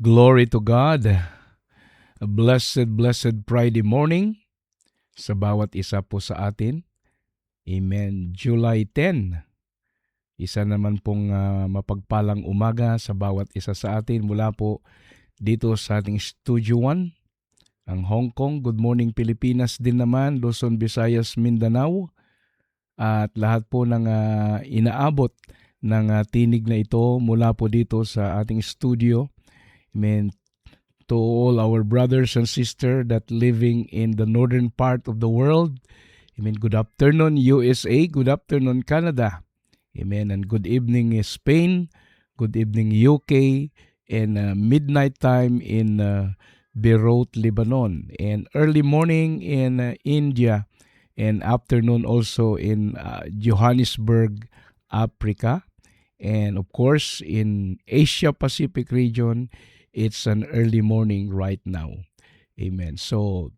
Glory to God. A blessed Friday morning sa bawat isa po sa atin. Amen. July 10. Isa naman pong mapagpalang umaga sa bawat isa sa atin mula po dito sa ating Studio 1, ang Hong Kong. Good morning Pilipinas din naman, Luzon, Visayas, Mindanao. At lahat po ng inaabot ng tinig na ito mula po dito sa ating studio. Amen. To all our brothers and sisters that living in the northern part of the world. Amen. Good afternoon, USA. Good afternoon, Canada. Amen. And good evening, Spain. Good evening, UK. And midnight time in Beirut, Lebanon. And early morning in India. And afternoon also in Johannesburg, Africa. And of course, in Asia Pacific region, it's an early morning right now. Amen. So,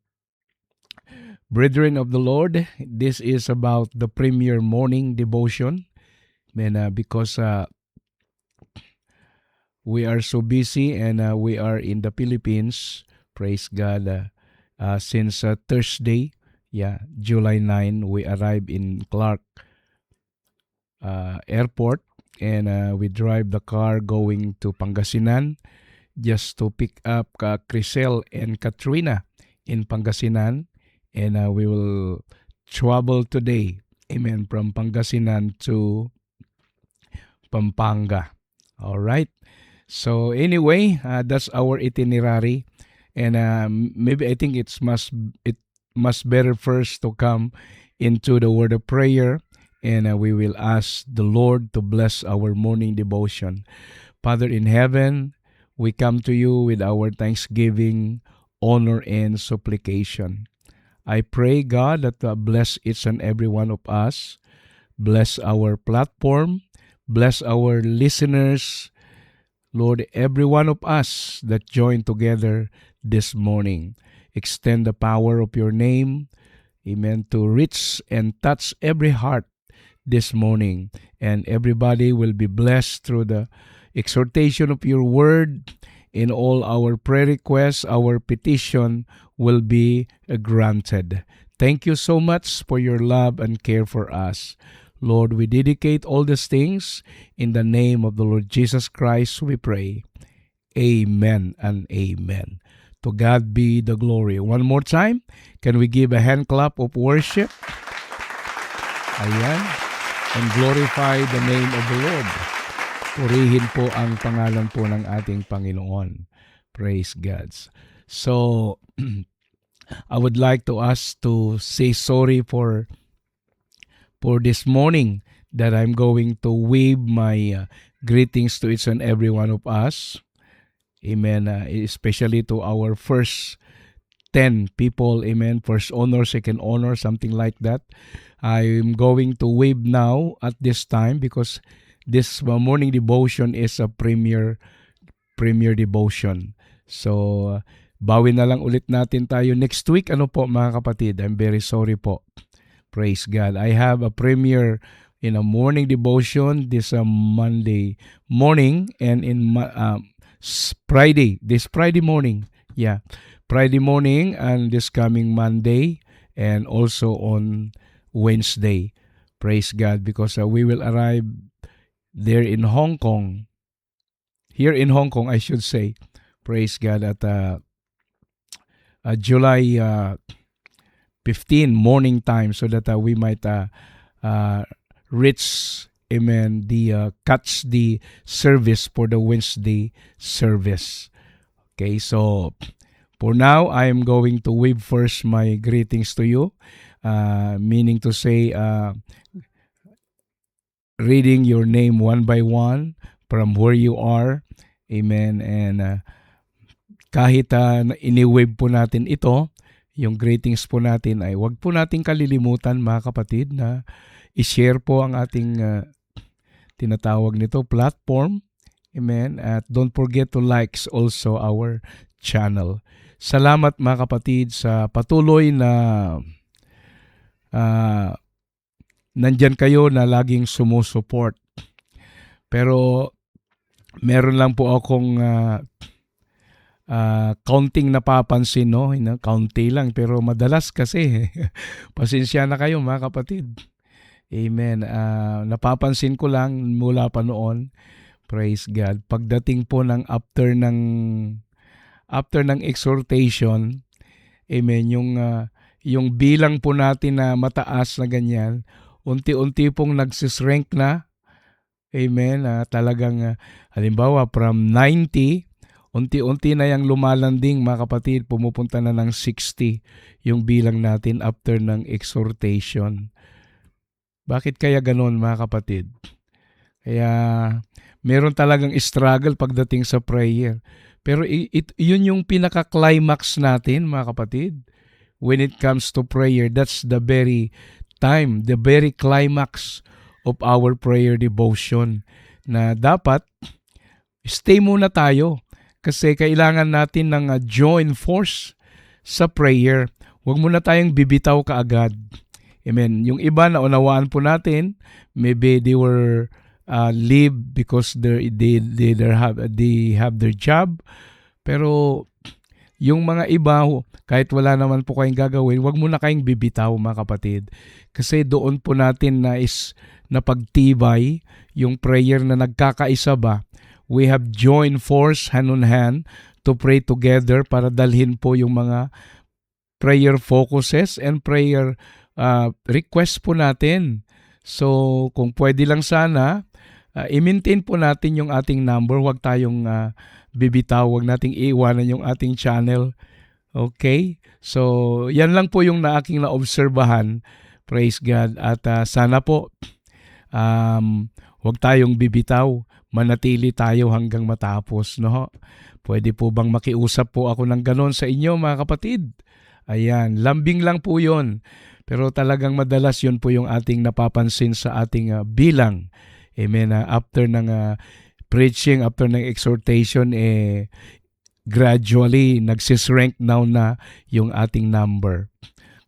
brethren of the Lord, this is about the premier morning devotion. Amen. Because we are so busy and we are in the Philippines, praise God, since Thursday, July 9, we arrived in Clark Airport and we drive the car going to Pangasinan just to pick up Crisel and Katrina in Pangasinan. And we will travel today, amen, from Pangasinan to Pampanga. All right. So anyway, that's our itinerary. And maybe I think it must better first to come into the word of prayer. And we will ask the Lord to bless our morning devotion. Father in heaven, we come to you with our thanksgiving, honor, and supplication. I pray, God, that bless each and every one of us. Bless our platform. Bless our listeners. Lord, every one of us that join together this morning. Extend the power of your name, amen, to reach and touch every heart this morning. And everybody will be blessed through the exhortation of your word. In all our prayer requests, our petition will be granted. Thank you so much for your love and care for us. Lord, we dedicate all these things in the name of the Lord Jesus Christ, we pray. Amen and amen. To God be the glory. One more time, can we give a hand clap of worship? Ayan. And glorify the name of the Lord. Purihin po ang pangalan po ng ating Panginoon. Praise God. So, I would like to ask to say sorry for this morning that I'm going to wave my greetings to each and every one of us. Amen. Especially to our first 10 people. Amen. First honor, second honor, something like that. I'm going to wave now at this time because this morning devotion is a premier devotion. So, bawi na lang ulit natin tayo next week. Ano po mga kapatid? I'm very sorry po. Praise God. I have a premier in a morning devotion this Monday morning and in this Friday morning. Yeah, Friday morning and this coming Monday and also on Wednesday. Praise God because we will arrive there in Hong Kong. Here in Hong Kong, I should say. Praise God at July 15 morning time so that we might reach, amen, catch the service for the Wednesday service. Okay, so for now, I am going to wave first my greetings to you, meaning to say, reading your name one by one from where you are. Amen. And kahit ini-wave po natin ito, yung greetings po natin ay wag po nating kalilimutan mga kapatid na i-share po ang ating tinatawag nito platform. Amen. At don't forget to like also our channel. Salamat mga kapatid sa patuloy na nandyan kayo na laging sumusuport. Pero meron lang po akong kaunting napapansin, no? Kaunti lang, pero madalas kasi. Pasensya na kayo mga kapatid. Amen. Napapansin ko lang mula pa noon, praise God, pagdating po ng after ng exhortation, amen, yung bilang po natin na mataas na ganyan, unti-unti pong nagsisrank na, amen, talagang halimbawa from 90, unti-unti na yung lumalanding mga kapatid, pumupunta na ng 60 yung bilang natin after ng exhortation. Bakit kaya ganon mga kapatid? Kaya meron talagang struggle pagdating sa prayer. Pero yun yung pinaka-climax natin mga kapatid. When it comes to prayer, that's the very time, the very climax of our prayer devotion. Na dapat, stay muna tayo. Kasi kailangan natin ng join force sa prayer. Huwag muna tayong bibitaw kaagad. Amen. Yung iba na unawaan po natin, maybe they were leave because they have their job. Pero yung mga iba, kahit wala naman po kayong gagawin, wag muna kayong bibitaw mga kapatid. Kasi doon po natin napagtibay yung prayer na nagkakaisa ba. We have joined force hand on hand to pray together para dalhin po yung mga prayer focuses and prayer request po natin. So kung pwede lang sana, i-maintain po natin yung ating number. Huwag tayong bibitaw, huwag nating iiwanan yung ating channel. Okay? So yan lang po yung aking naobserbahan. Praise God. At sana po huwag tayong bibitaw. Manatili tayo hanggang matapos. No? Pwede po bang makiusap po ako ng ganon sa inyo mga kapatid? Ayan, lambing lang po yun. Pero talagang madalas yun po yung ating napapansin sa ating bilang. Amen. After ng preaching, after ng exhortation, gradually nagsisrank down na yung ating number.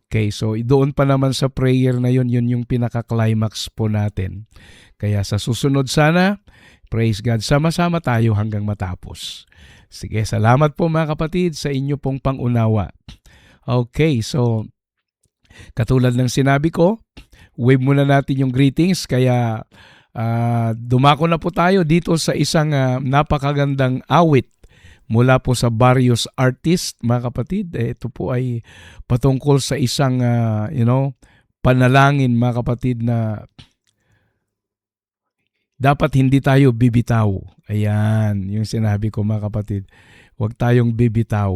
Okay, so doon pa naman sa prayer na yun yung pinaka-climax po natin. Kaya sa susunod sana, praise God, sama-sama tayo hanggang matapos. Sige, salamat po mga kapatid sa inyo pong pangunawa. Okay, so katulad ng sinabi ko, wave muna natin yung greetings. Kaya dumako na po tayo dito sa isang napakagandang awit mula po sa various artists, mga kapatid. Ito po ay patungkol sa isang panalangin mga kapatid na dapat hindi tayo bibitaw. Ayan, yung sinabi ko mga kapatid. Huwag tayong bibitaw.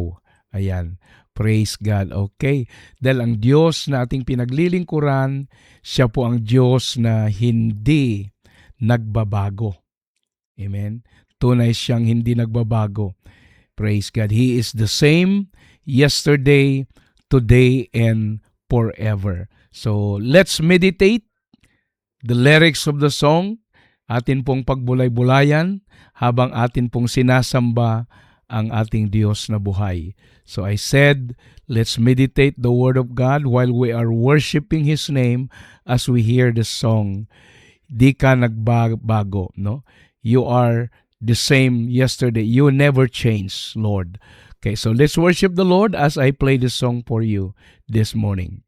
Ayan. Praise God. Okay. Dahil ang Diyos na ating pinaglilingkuran, siya po ang Diyos na hindi nagbabago. Amen. Tunay siyang hindi nagbabago. Praise God. He is the same yesterday, today, and forever. So, let's meditate the lyrics of the song, atin pong pagbulay-bulayan habang atin pong sinasamba ang ating Diyos na buhay. So I said, let's meditate the Word of God while we are worshiping His name as we hear the song. Di ka nagbago, no? You are the same yesterday. You never change, Lord. Okay, so let's worship the Lord as I play this song for you this morning.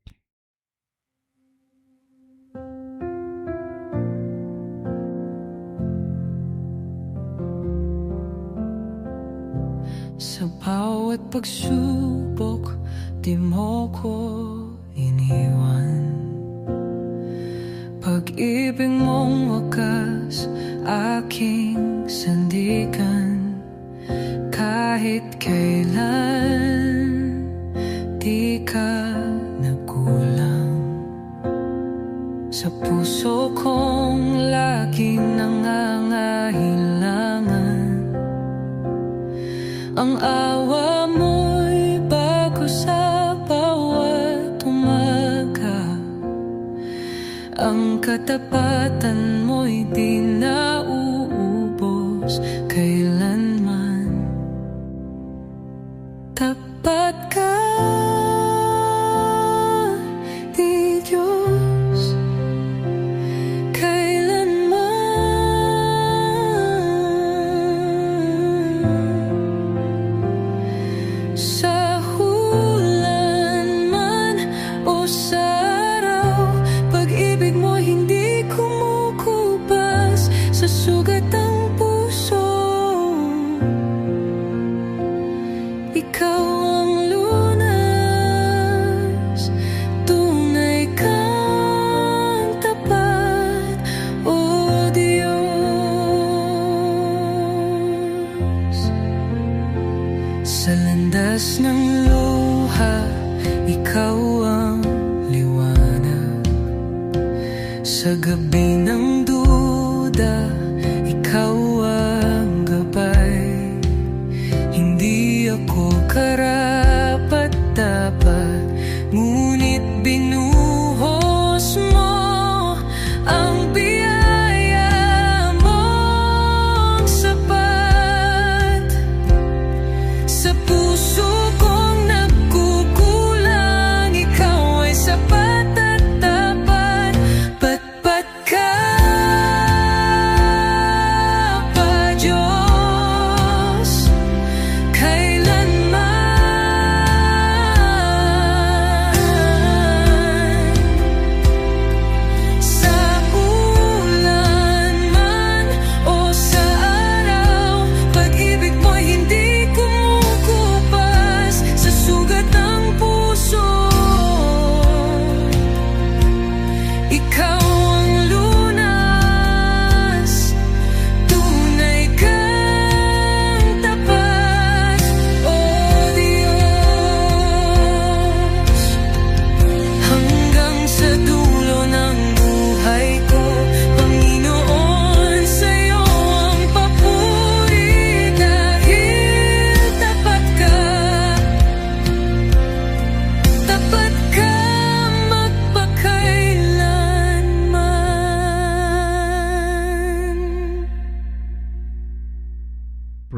Sa bawat pagsubok, di mo ko iniwan. Pag-ibig mong wakas, aking sandigan. Kahit kailan, di ka nagkulang. Sa puso kong laging nangangailangan. Ang awa mo'y bago sa bawat umaga. Ang katapatan mo'y di nauubos kailanman. Tapat ka, di Diyos, kailanman.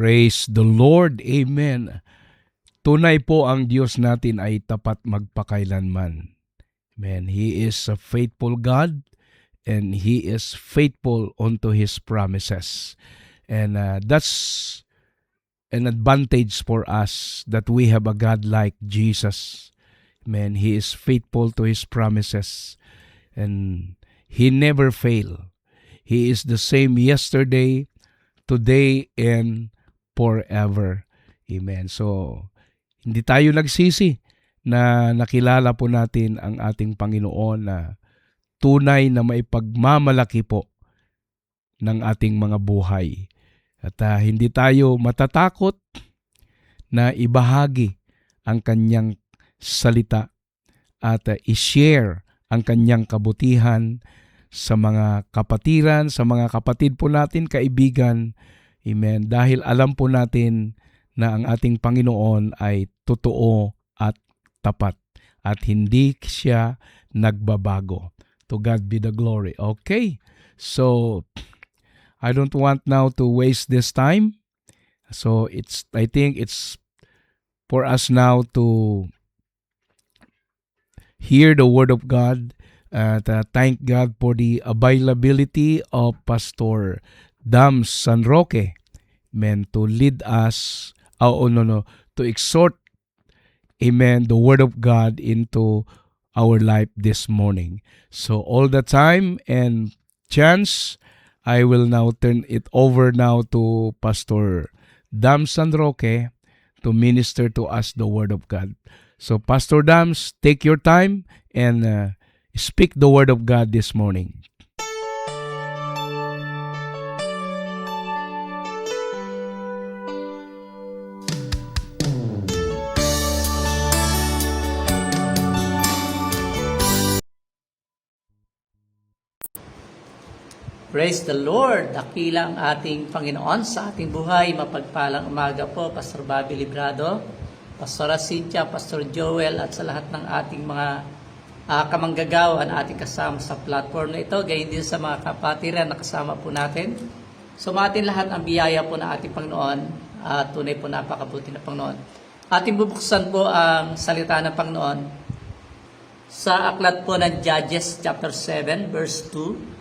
Praise the Lord. Amen. Tunay po ang Diyos natin ay tapat magpakailanman. Amen. He is a faithful God and He is faithful unto His promises. And that's an advantage for us that we have a God like Jesus. Amen. He is faithful to His promises and He never fail. He is the same yesterday, today, and forever. Amen. So, hindi tayo nagsisi na nakilala po natin ang ating Panginoon na tunay na maipagmamalaki po ng ating mga buhay. At hindi tayo matatakot na ibahagi ang kanyang salita at i-share ang kanyang kabutihan sa mga kapatiran, sa mga kapatid po natin, kaibigan. Amen. Dahil alam po natin na ang ating Panginoon ay totoo at tapat at hindi siya nagbabago. To God be the glory. Okay? So, I don't want now to waste this time. So, I think it's for us now to hear the Word of God. Thank God for the availability of Pastor Dams San Roque, amen, to lead us, to exhort, amen, the Word of God into our life this morning. So all the time and chance, I will now turn it over now to Pastor Dams San Roque to minister to us the Word of God. So Pastor Dams, take your time and speak the Word of God this morning. Praise the Lord! Dakila ang ating Panginoon sa ating buhay. Mapagpalang umaga po, Pastor Bobby Librado, Pastor Cynthia, Pastor Joel, at sa lahat ng ating mga kamanggagawan ating kasama sa platform na ito. Gayon din sa mga kapatiran na kasama po natin. Sumatin lahat ang biyaya po ng ating Panginoon. Tunay po napakabuti na Panginoon. Ating bubuksan po ang salita ng Panginoon sa aklat po ng Judges chapter 7 verse 2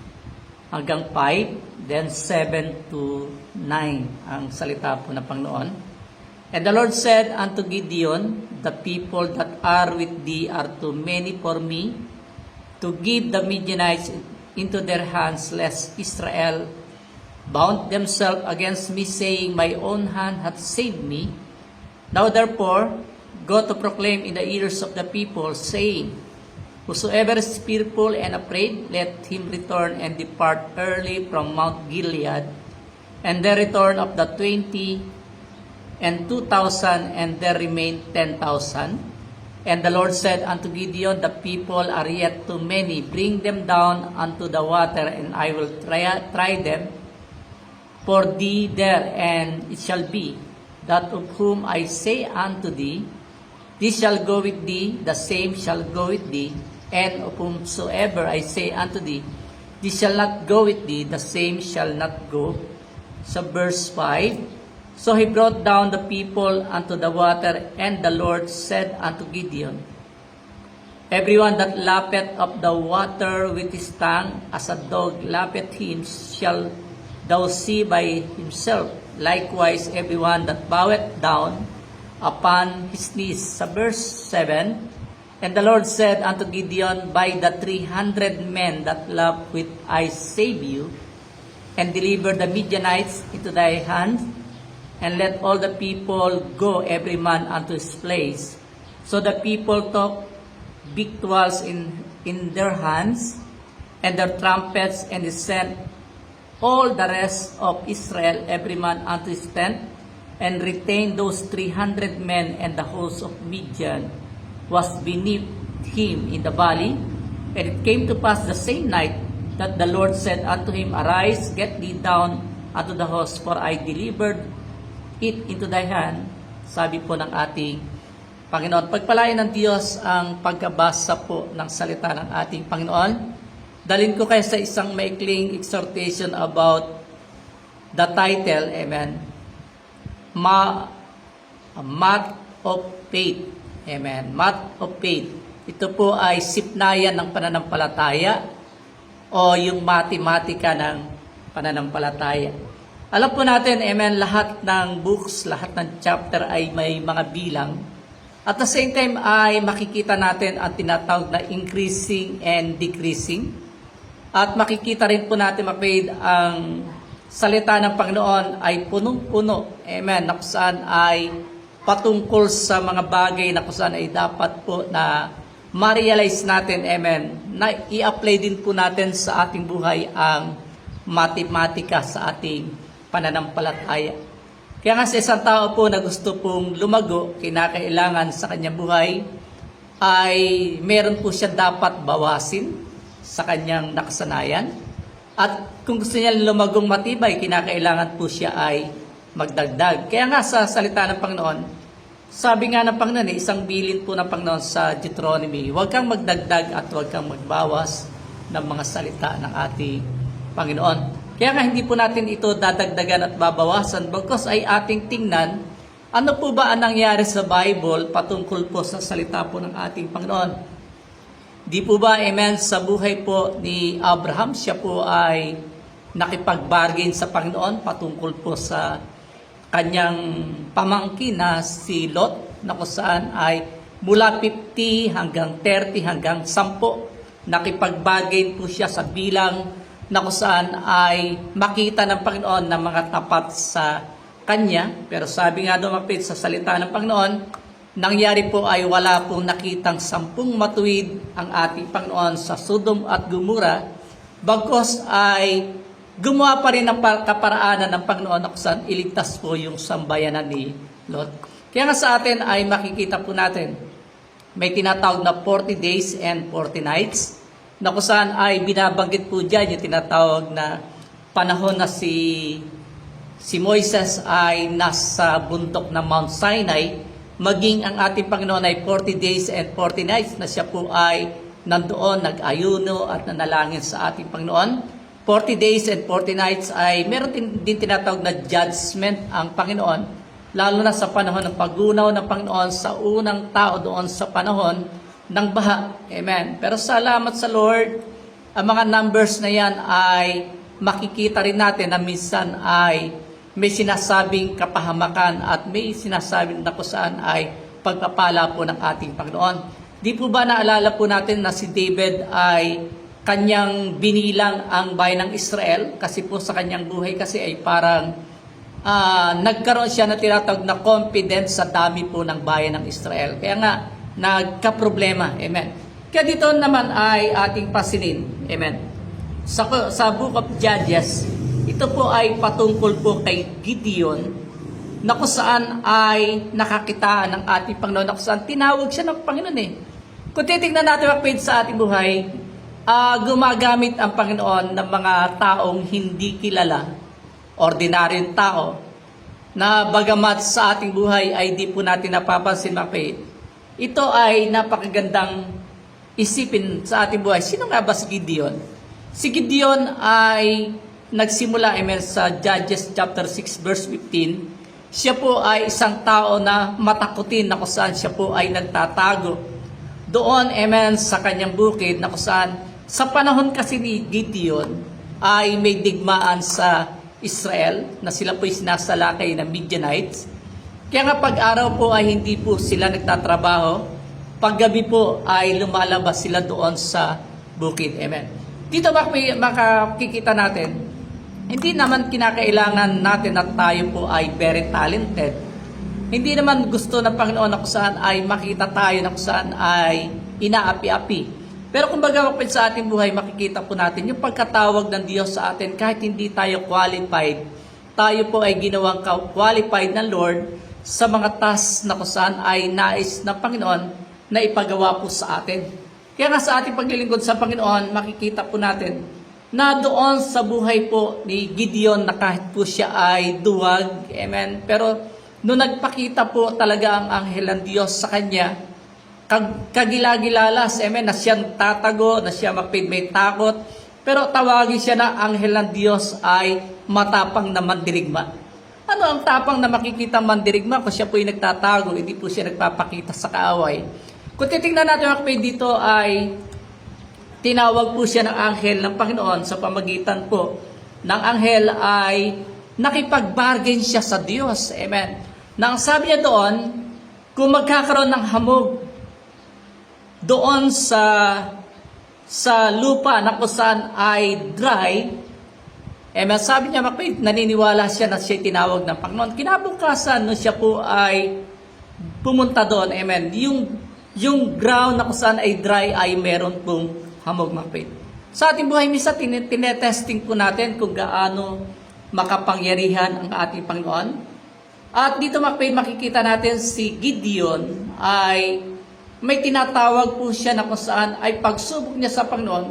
hanggang 5, then 7 to 9 ang salita po ng Panginoon. And the Lord said unto Gideon, the people that are with thee are too many for me to give the Midianites into their hands, lest Israel bound themselves against me, saying, my own hand hath saved me. Now therefore, go to proclaim in the ears of the people, saying, whosoever is fearful and afraid, let him return and depart early from Mount Gilead. And there return of the 20 and 2,000, and there remain 10,000. And the Lord said unto Gideon, the people are yet too many. Bring them down unto the water, and I will try them for thee there. And it shall be that of whom I say unto thee, this shall go with thee, the same shall go with thee. And of whomsoever I say unto thee, this shall not go with thee, the same shall not go. So verse 5, so he brought down the people unto the water, and the Lord said unto Gideon, everyone that lappeth up the water with his tongue, as a dog lappeth him, shall thou see by himself. Likewise, everyone that boweth down upon his knees. Sa verse 7, and the Lord said unto Gideon, by the 300 men that lap with I save you, and deliver the Midianites into thy hand, and let all the people go every man unto his place. So the people took victuals in their hands, and their trumpets, and they sent all the rest of Israel every man unto his tent, and retained those 300 men, and the host of Midian was beneath him in the valley. And it came to pass the same night that the Lord said unto him, arise, get thee down unto the host, for I delivered it into thy hand. Sabi po ng ating Panginoon. Pagpalain ng Diyos ang pagkabasa po ng salita ng ating Panginoon. Dalhin ko kayo sa isang maikling exhortation about the title, amen, ma Math of Faith. Amen. Math of Faith. Ito po ay sipnayan ng pananampalataya o yung matematika ng pananampalataya. Alam po natin, amen, lahat ng books, lahat ng chapter ay may mga bilang. At the same time ay makikita natin ang tinatawag na increasing and decreasing. At makikita rin po natin, mapid, ang salita ng Panginoon ay punong-puno. Amen. Na kung saan ay patungkol sa mga bagay na kung saan ay dapat po na ma-realize natin, amen, na i-apply din po natin sa ating buhay ang matematika sa ating pananampalataya. Kaya nga sa isang tao po na gusto pong lumago, kinakailangan sa kanyang buhay, ay meron po siya dapat bawasin sa kanyang nakasanayan. At kung gusto niya lumagong matibay, kinakailangan po siya ay magdagdag. Kaya nga sa salita ng Panginoon, sabi nga ng Panginoon, isang bilin po ng Panginoon sa Deuteronomy, huwag kang magdagdag at huwag kang magbawas ng mga salita ng ating Panginoon. Kaya nga hindi po natin ito dadagdagan at babawasan because ay ating tingnan ano po ba ang nangyari sa Bible patungkol po sa salita po ng ating Panginoon. Di po ba, amen, sa buhay po ni Abraham, siya po ay nakipag-bargain sa Panginoon patungkol po sa kanyang pamangkin na si Lot, na kung saan ay mula 50 hanggang 30 hanggang 10, nakipag-bargain po siya sa bilang na kung saan ay makita ng Panginoon na mga tapat sa kanya. Pero sabi nga doon, mapit sa salita ng Panginoon, nangyari po ay wala pong nakitang 10 matuwid ang ating Panginoon sa Sodom at Gomora, bagkos ay gumawa pa rin ng kaparaanan ng Panginoon na kung saan iligtas po yung sambayanan ni Lot. Kaya nga sa atin ay makikita po natin, may tinatawag na 40 days and 40 nights, na kung saan ay binabanggit po dyan yung tinatawag na panahon na si Moises ay nasa bundok ng Mount Sinai, maging ang ating Panginoon ay 40 days and 40 nights na siya po ay nandoon, nag-ayuno at nanalangin sa ating Panginoon. 40 days and 40 nights ay meron din tinatawag na judgment ang Panginoon, lalo na sa panahon ng paggunaw ng Panginoon sa unang tao doon sa panahon ng baha. Amen. Pero salamat sa Lord, ang mga numbers na yan ay makikita rin natin na minsan ay may sinasabing kapahamakan at may sinasabing na kung saan ay pagpapala po ng ating Panginoon. Di po ba naalala po natin na si David ay kanyang binilang ang bayan ng Israel kasi po sa kanyang buhay kasi ay parang nagkaroon siya na tinatawag na confidence sa dami po ng bayan ng Israel. Kaya nga, nagka-problema. Amen. Kaya dito naman ay ating pasinin. Amen. Sa Book of Judges, ito po ay patungkol po kay Gideon na kung saan ay nakakitaan ng ating Panginoon, na kung saan tinawag siya ng Panginoon eh. Kung titignan natin sa ating buhay, gumagamit ang Panginoon ng mga taong hindi kilala, ordinaryong tao, na bagamat sa ating buhay ay di po natin napapansin, mapait. Ito ay napakagandang isipin sa ating buhay. Sino nga ba si Gideon? Si Gideon ay nagsimula, amen, sa Judges chapter 6 verse 15. Siya po ay isang tao na matakutin, na kung saan siya po ay nagtatago doon, amen, sa kanyang bukid, na kung saan sa panahon kasi ni Gideon ay may digmaan sa Israel na sila po ay sinasalakay ng Midianites. Kaya nga pag-araw po ay hindi po sila nagtatrabaho, paggabi po ay lumalabas sila doon sa bukid. Amen. Dito makikita natin, hindi naman kinakailangan natin at tayo po ay very talented. Hindi naman gusto ng Panginoon na kung saan ay makita tayo na kung saan ay inaapi-api. Pero kumbaga sa ating buhay, makikita po natin yung pagkatawag ng Diyos sa atin kahit hindi tayo qualified. Tayo po ay ginawang qualified ng Lord sa mga tasks na kung saan ay nais ng Panginoon na ipagawa po sa atin. Kaya nga sa ating paglilingkod sa Panginoon, makikita po natin na doon sa buhay po ni Gideon na kahit po siya ay duwag, amen, pero noong nagpakita po talaga ang anghel ng Diyos sa kanya, kagilagilalas, amen, na siyang tatago, na siya may takot, pero tawagin siya na anghel ng Diyos ay matapang na mandirigma. Ano Ano ang tapang na makikita mandirigma kung siya po yung nagtatago, hindi po siya nagpapakita sa kaaway? Kung titingnan natin mga kapatid dito ay tinawag po siya ng anghel ng Panginoon sa pamagitan po ng anghel ay nakipag-bargain siya sa Diyos. Amen. Nang sabi niya doon, kung magkakaroon ng hamog doon sa lupa na kung saan ay dry, amen, sabi niya, makapit, naniniwala siya na siya tinawag ng Panginoon. Kinabukasan, no, siya po ay pumunta doon, amen, yung ground na kung saan ay dry ay meron pong hamog, makapit. Sa ating buhay, misa, tinetesting po natin kung gaano makapangyarihan ang ating Panginoon. At dito makikita natin si Gideon ay may tinatawag po siya na kung saan ay pagsubok niya sa Panginoon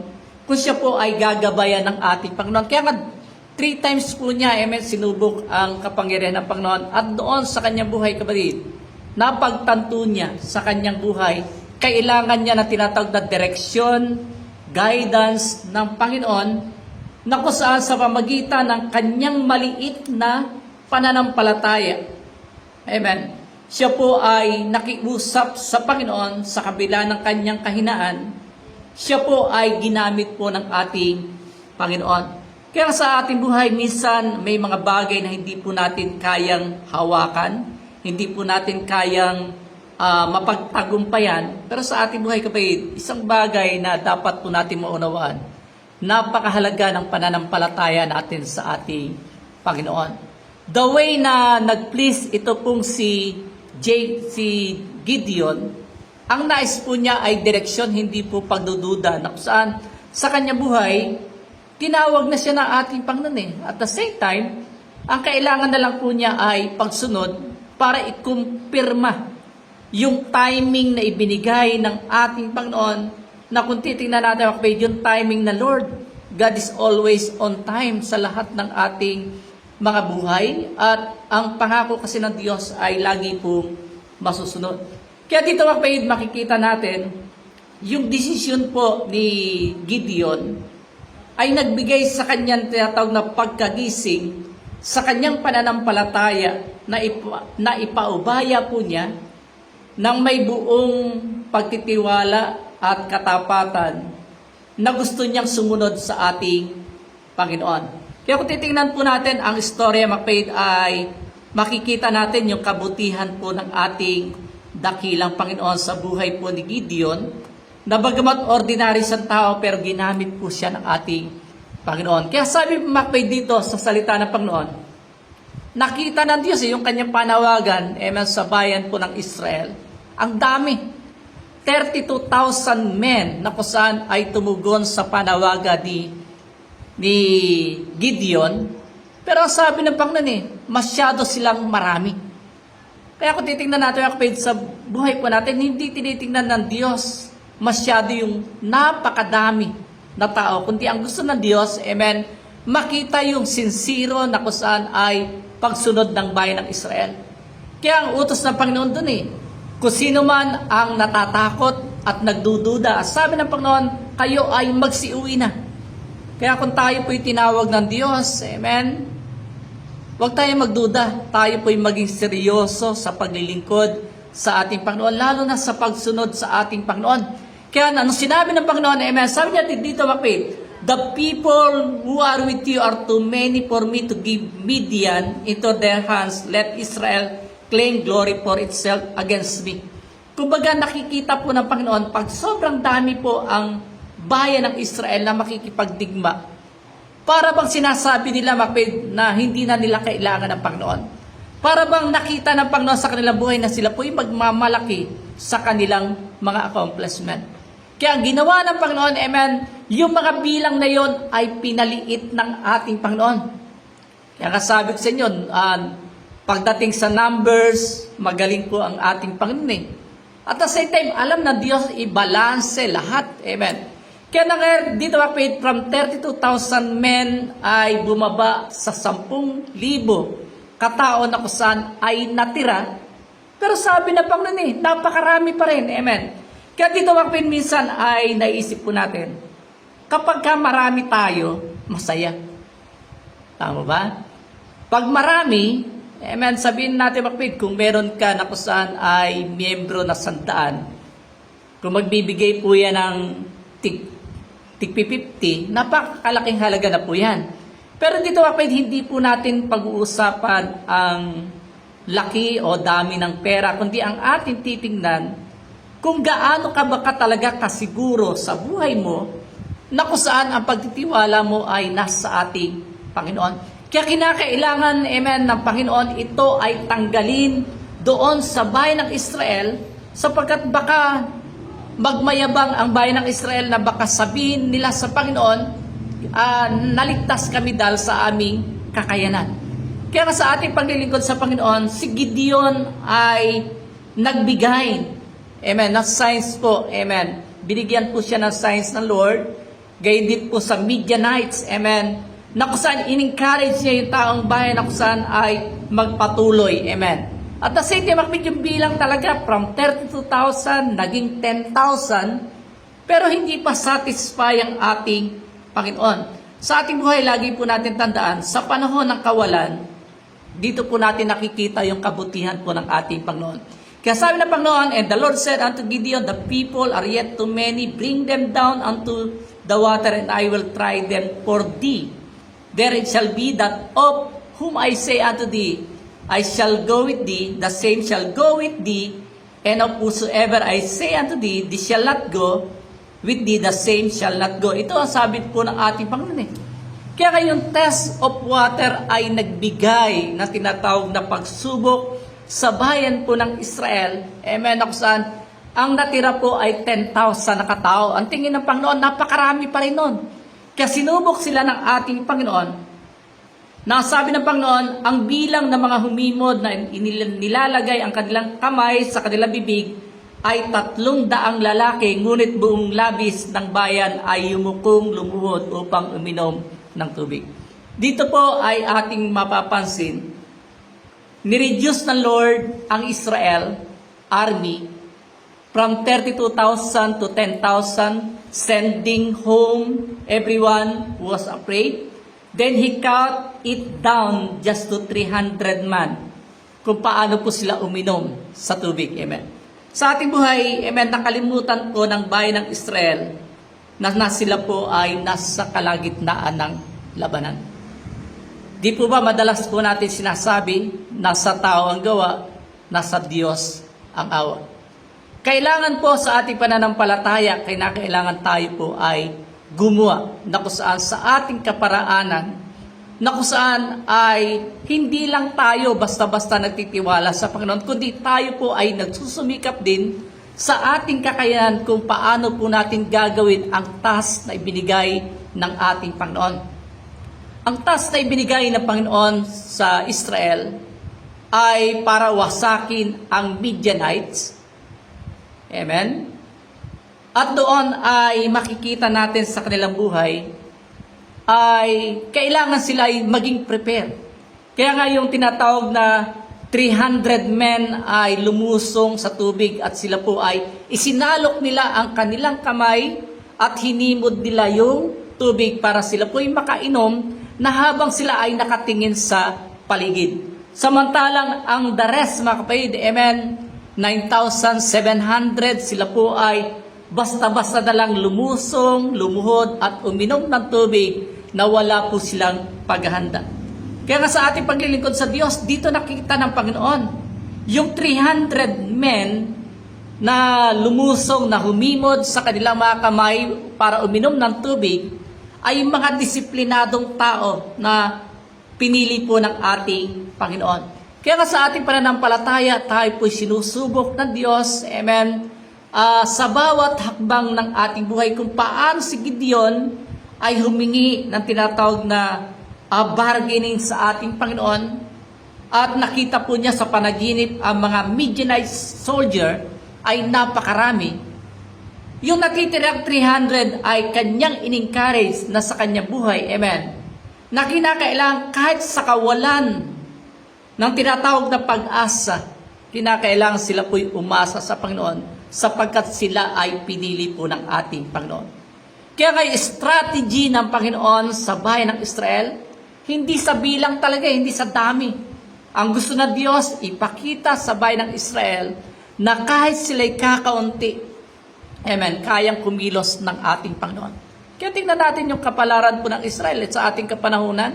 kung siya po ay gagabayan ng ating Panginoon. Kaya nga 3 times po niya, amen, sinubok ang kapangyarihan ng Panginoon. At doon sa kanyang buhay, kapatid, napagtanto niya sa kanyang buhay, kailangan niya na tinatawag na direksyon, guidance ng Panginoon na kung saan sa pamagitan ng kanyang maliit na pananampalataya. Amen. Siya po ay nakiusap sa Panginoon sa kabila ng kanyang kahinaan. Siya po ay ginamit po ng ating Panginoon. Kaya sa ating buhay, minsan may mga bagay na hindi po natin kayang hawakan, hindi po natin kayang mapagtagumpayan. Pero sa ating buhay, kapatid, isang bagay na dapat po natin maunawaan, napakahalaga ng pananampalataya natin sa ating Panginoon. The way na nag-please ito pong si Gideon, ang nais po niya ay direksyon, hindi po pagdududa, na kung saan sa kanyang buhay, tinawag na siya ng ating Panginoon. At the same time, ang kailangan na lang po niya ay pagsunod para ikumpirma yung timing na ibinigay ng ating Panginoon, na kung titingnan natin yung timing na Lord, God is always on time sa lahat ng ating mga buhay, at ang pangako kasi ng Diyos ay lagi pong masusunod. Kaya dito makikita natin yung desisyon po ni Gideon ay nagbigay sa kanyang tinatawag na pagkagising sa kanyang pananampalataya na ipaubaya po niya ng may buong pagtitiwala at katapatan na gusto niyang sumunod sa ating Panginoon. Kaya kung titingnan po natin ang istorya, ay makikita natin yung kabutihan po ng ating dakilang Panginoon sa buhay po ni Gideon, na bagamat ordinary siyang tao, pero ginamit po siya ng ating Panginoon. Kaya sabi po dito sa salita ng Panginoon, nakita ng Diyos yung kanyang panawagan, amen, sa bayan po ng Israel. Ang dami. 32,000 men na kung saan ay tumugon sa panawagan ni Gideon. Pero sabi ng Panginoon, masyado silang marami. Kaya kung titingnan natin sa buhay po natin, hindi tinitingnan ng Diyos masyado yung napakadami na tao, kundi ang gusto ng Diyos, amen, makita yung sincero na kung saan ay pagsunod ng bayan ng Israel. Kaya ang utos ng Panginoon dun kung sino man ang natatakot at nagdududa, sabi ng Panginoon, kayo ay magsiuwi na. Kaya kung tayo po'y tinawag ng Diyos, amen, huwag tayo magduda. Tayo po'y maging seryoso sa paglilingkod sa ating Panginoon, lalo na sa pagsunod sa ating Panginoon. Kaya anong sinabi ng Panginoon, amen, sabi niya dito, the people who are with you are too many for me to give Midian into their hands. Let Israel claim glory for itself against me. Kumbaga nakikita po ng Panginoon, pag sobrang dami po ang bayan ng Israel na makikipagdigma, para bang sinasabi nila na hindi na nila kailangan ng Panginoon. Para bang nakita ng Panginoon sa kanilang buhay na sila po'y magmamalaki sa kanilang mga accomplishment. Kaya ang ginawa ng Panginoon, amen, yung mga bilang na yon ay pinaliit ng ating Panginoon. Kaya kasabi ko sa inyo, pagdating sa numbers, magaling po ang ating Panginoon. At the same time, alam na Diyos i-balance lahat. Amen. Kaya dito from 32,000 men ay bumaba sa 10,000 katao na kung saan ay natira. Pero sabi na Panginoon napakarami pa rin. Amen. Kaya dito minsan ay naisip po natin, kapag marami tayo, masaya. Tama ba? Pag marami, Amen. Sabihin natin, kapatid, kung meron ka na kung saan ay miyembro na 100, kung magbibigay po yan ng tig 50, napakalaking halaga na po yan. Pero dito, kapatid, hindi po natin pag-uusapan ang laki o dami ng pera, kundi ang ating titingnan kung gaano ka ba talaga kasiguro sa buhay mo na kung saan ang pagtitiwala mo ay nasa ating Panginoon. Kaya kinakailangan, amen, ng Panginoon, ito ay tanggalin doon sa bayan ng Israel, sapagkat baka magmayabang ang bayan ng Israel na baka sabihin nila sa Panginoon, naligtas kami dahil sa aming kakayanan. Kaya sa ating paglilingkod sa Panginoon, si Gideon ay nagbigay, amen, ng signs po, amen. Binigyan po siya ng signs ng Lord, gayon din po sa Midianites, amen, na kung saan in-encourage niya yung taong bayan na kung saan ay magpatuloy, amen. At the same time, yung bilang talaga from 32,000 naging 10,000, pero hindi pa satisfy ang ating Panginoon. Sa ating buhay, lagi po natin tandaan, sa panahon ng kawalan, dito po natin nakikita yung kabutihan po ng ating Panginoon. Kaya sabi ng Panginoon, and the Lord said unto Gideon, the people are yet too many, bring them down unto the water, and I will try them for thee. There it shall be that of whom I say unto thee, I shall go with thee, the same shall go with thee, and of whosoever I say unto thee, they shall not go with thee, the same shall not go. Ito ang sabit po ng ating Panginoon. Kaya kayong test of water ay nagbigay na tinatawag na pagsubok sa bayan po ng Israel. Amen. Ako saan, ang natira po ay 10,000 na katao. Ang tingin ng Panginoon, napakarami pa rin nun. Kaya sinubok sila ng ating Panginoon. Nasabi ng Panginoon, ang bilang ng mga humimod na nilalagay ang kanilang kamay sa kanilang bibig ay 300 lalaki, ngunit buong labis ng bayan ay yumukong lumuhod upang uminom ng tubig. Dito po ay ating mapapansin, nireduce ng Lord ang Israel army from 32,000 to 10,000, sending home everyone who was afraid. Then He cut it down just to 300 man, kung paano po sila uminom sa tubig. Amen. Sa ating buhay, amen, nakalimutan po ng bayan ng Israel na sila po ay nasa kalagitnaan ng labanan. Di po ba madalas po natin sinasabi, nasa tao ang gawa, nasa Diyos ang awa. Kailangan po sa ating pananampalataya, kailangan tayo po ay gumawa na kung saan sa ating kaparaanan, na kung saan ay hindi lang tayo basta-basta nagtitiwala sa Panginoon, kundi tayo po ay nagsusumikap din sa ating kakayanan kung paano po natin gagawin ang task na ibinigay ng ating Panginoon. Ang task na ibinigay ng Panginoon sa Israel ay para wasakin ang Midianites. Amen? At doon ay makikita natin sa kanilang buhay ay kailangan sila ay maging prepare. Kaya nga yung tinatawag na 300 men ay lumusong sa tubig at sila po ay isinalok nila ang kanilang kamay at hinimod nila yung tubig para sila po ay makainom na habang sila ay nakatingin sa paligid. Samantalang ang the rest, mga kapatid, amen, 9,700, sila po ay basta-basta na lang lumusong, lumuhod at uminom ng tubig na wala po silang paghahanda. Kaya nga sa ating paglilingkod sa Diyos, dito nakita ng Panginoon, yung 300 men na lumusong, na humimod sa kanilang mga kamay para uminom ng tubig, ay mga disiplinadong tao na pinili po ng ating Panginoon. Kaya nga sa ating pananampalataya, tayo po'y sinusubok ng Diyos, amen, sa bawat hakbang ng ating buhay, kung paano si Gideon ay humingi ng tinatawag na bargaining sa ating Panginoon, at nakita po niya sa panaginip ang mga Midianite soldier ay napakarami. Yung natitirang 300 ay kanyang in-encourage na sa kanyang buhay, amen, na kinakailangan kahit sa kawalan ng tinatawag na pag-asa, kinakailangan sila po'y umasa sa Panginoon sapagkat sila ay pinili po ng ating Panginoon. Kaya kay strategy ng Panginoon sa bayan ng Israel, hindi sa bilang talaga, hindi sa dami, Ang gusto na Diyos, ipakita sa bayan ng Israel na kahit sila'y kakaunti, amen, kayang kumilos ng ating Panginoon. Kaya tingnan natin yung kapalaran po ng Israel at sa ating kapanahunan.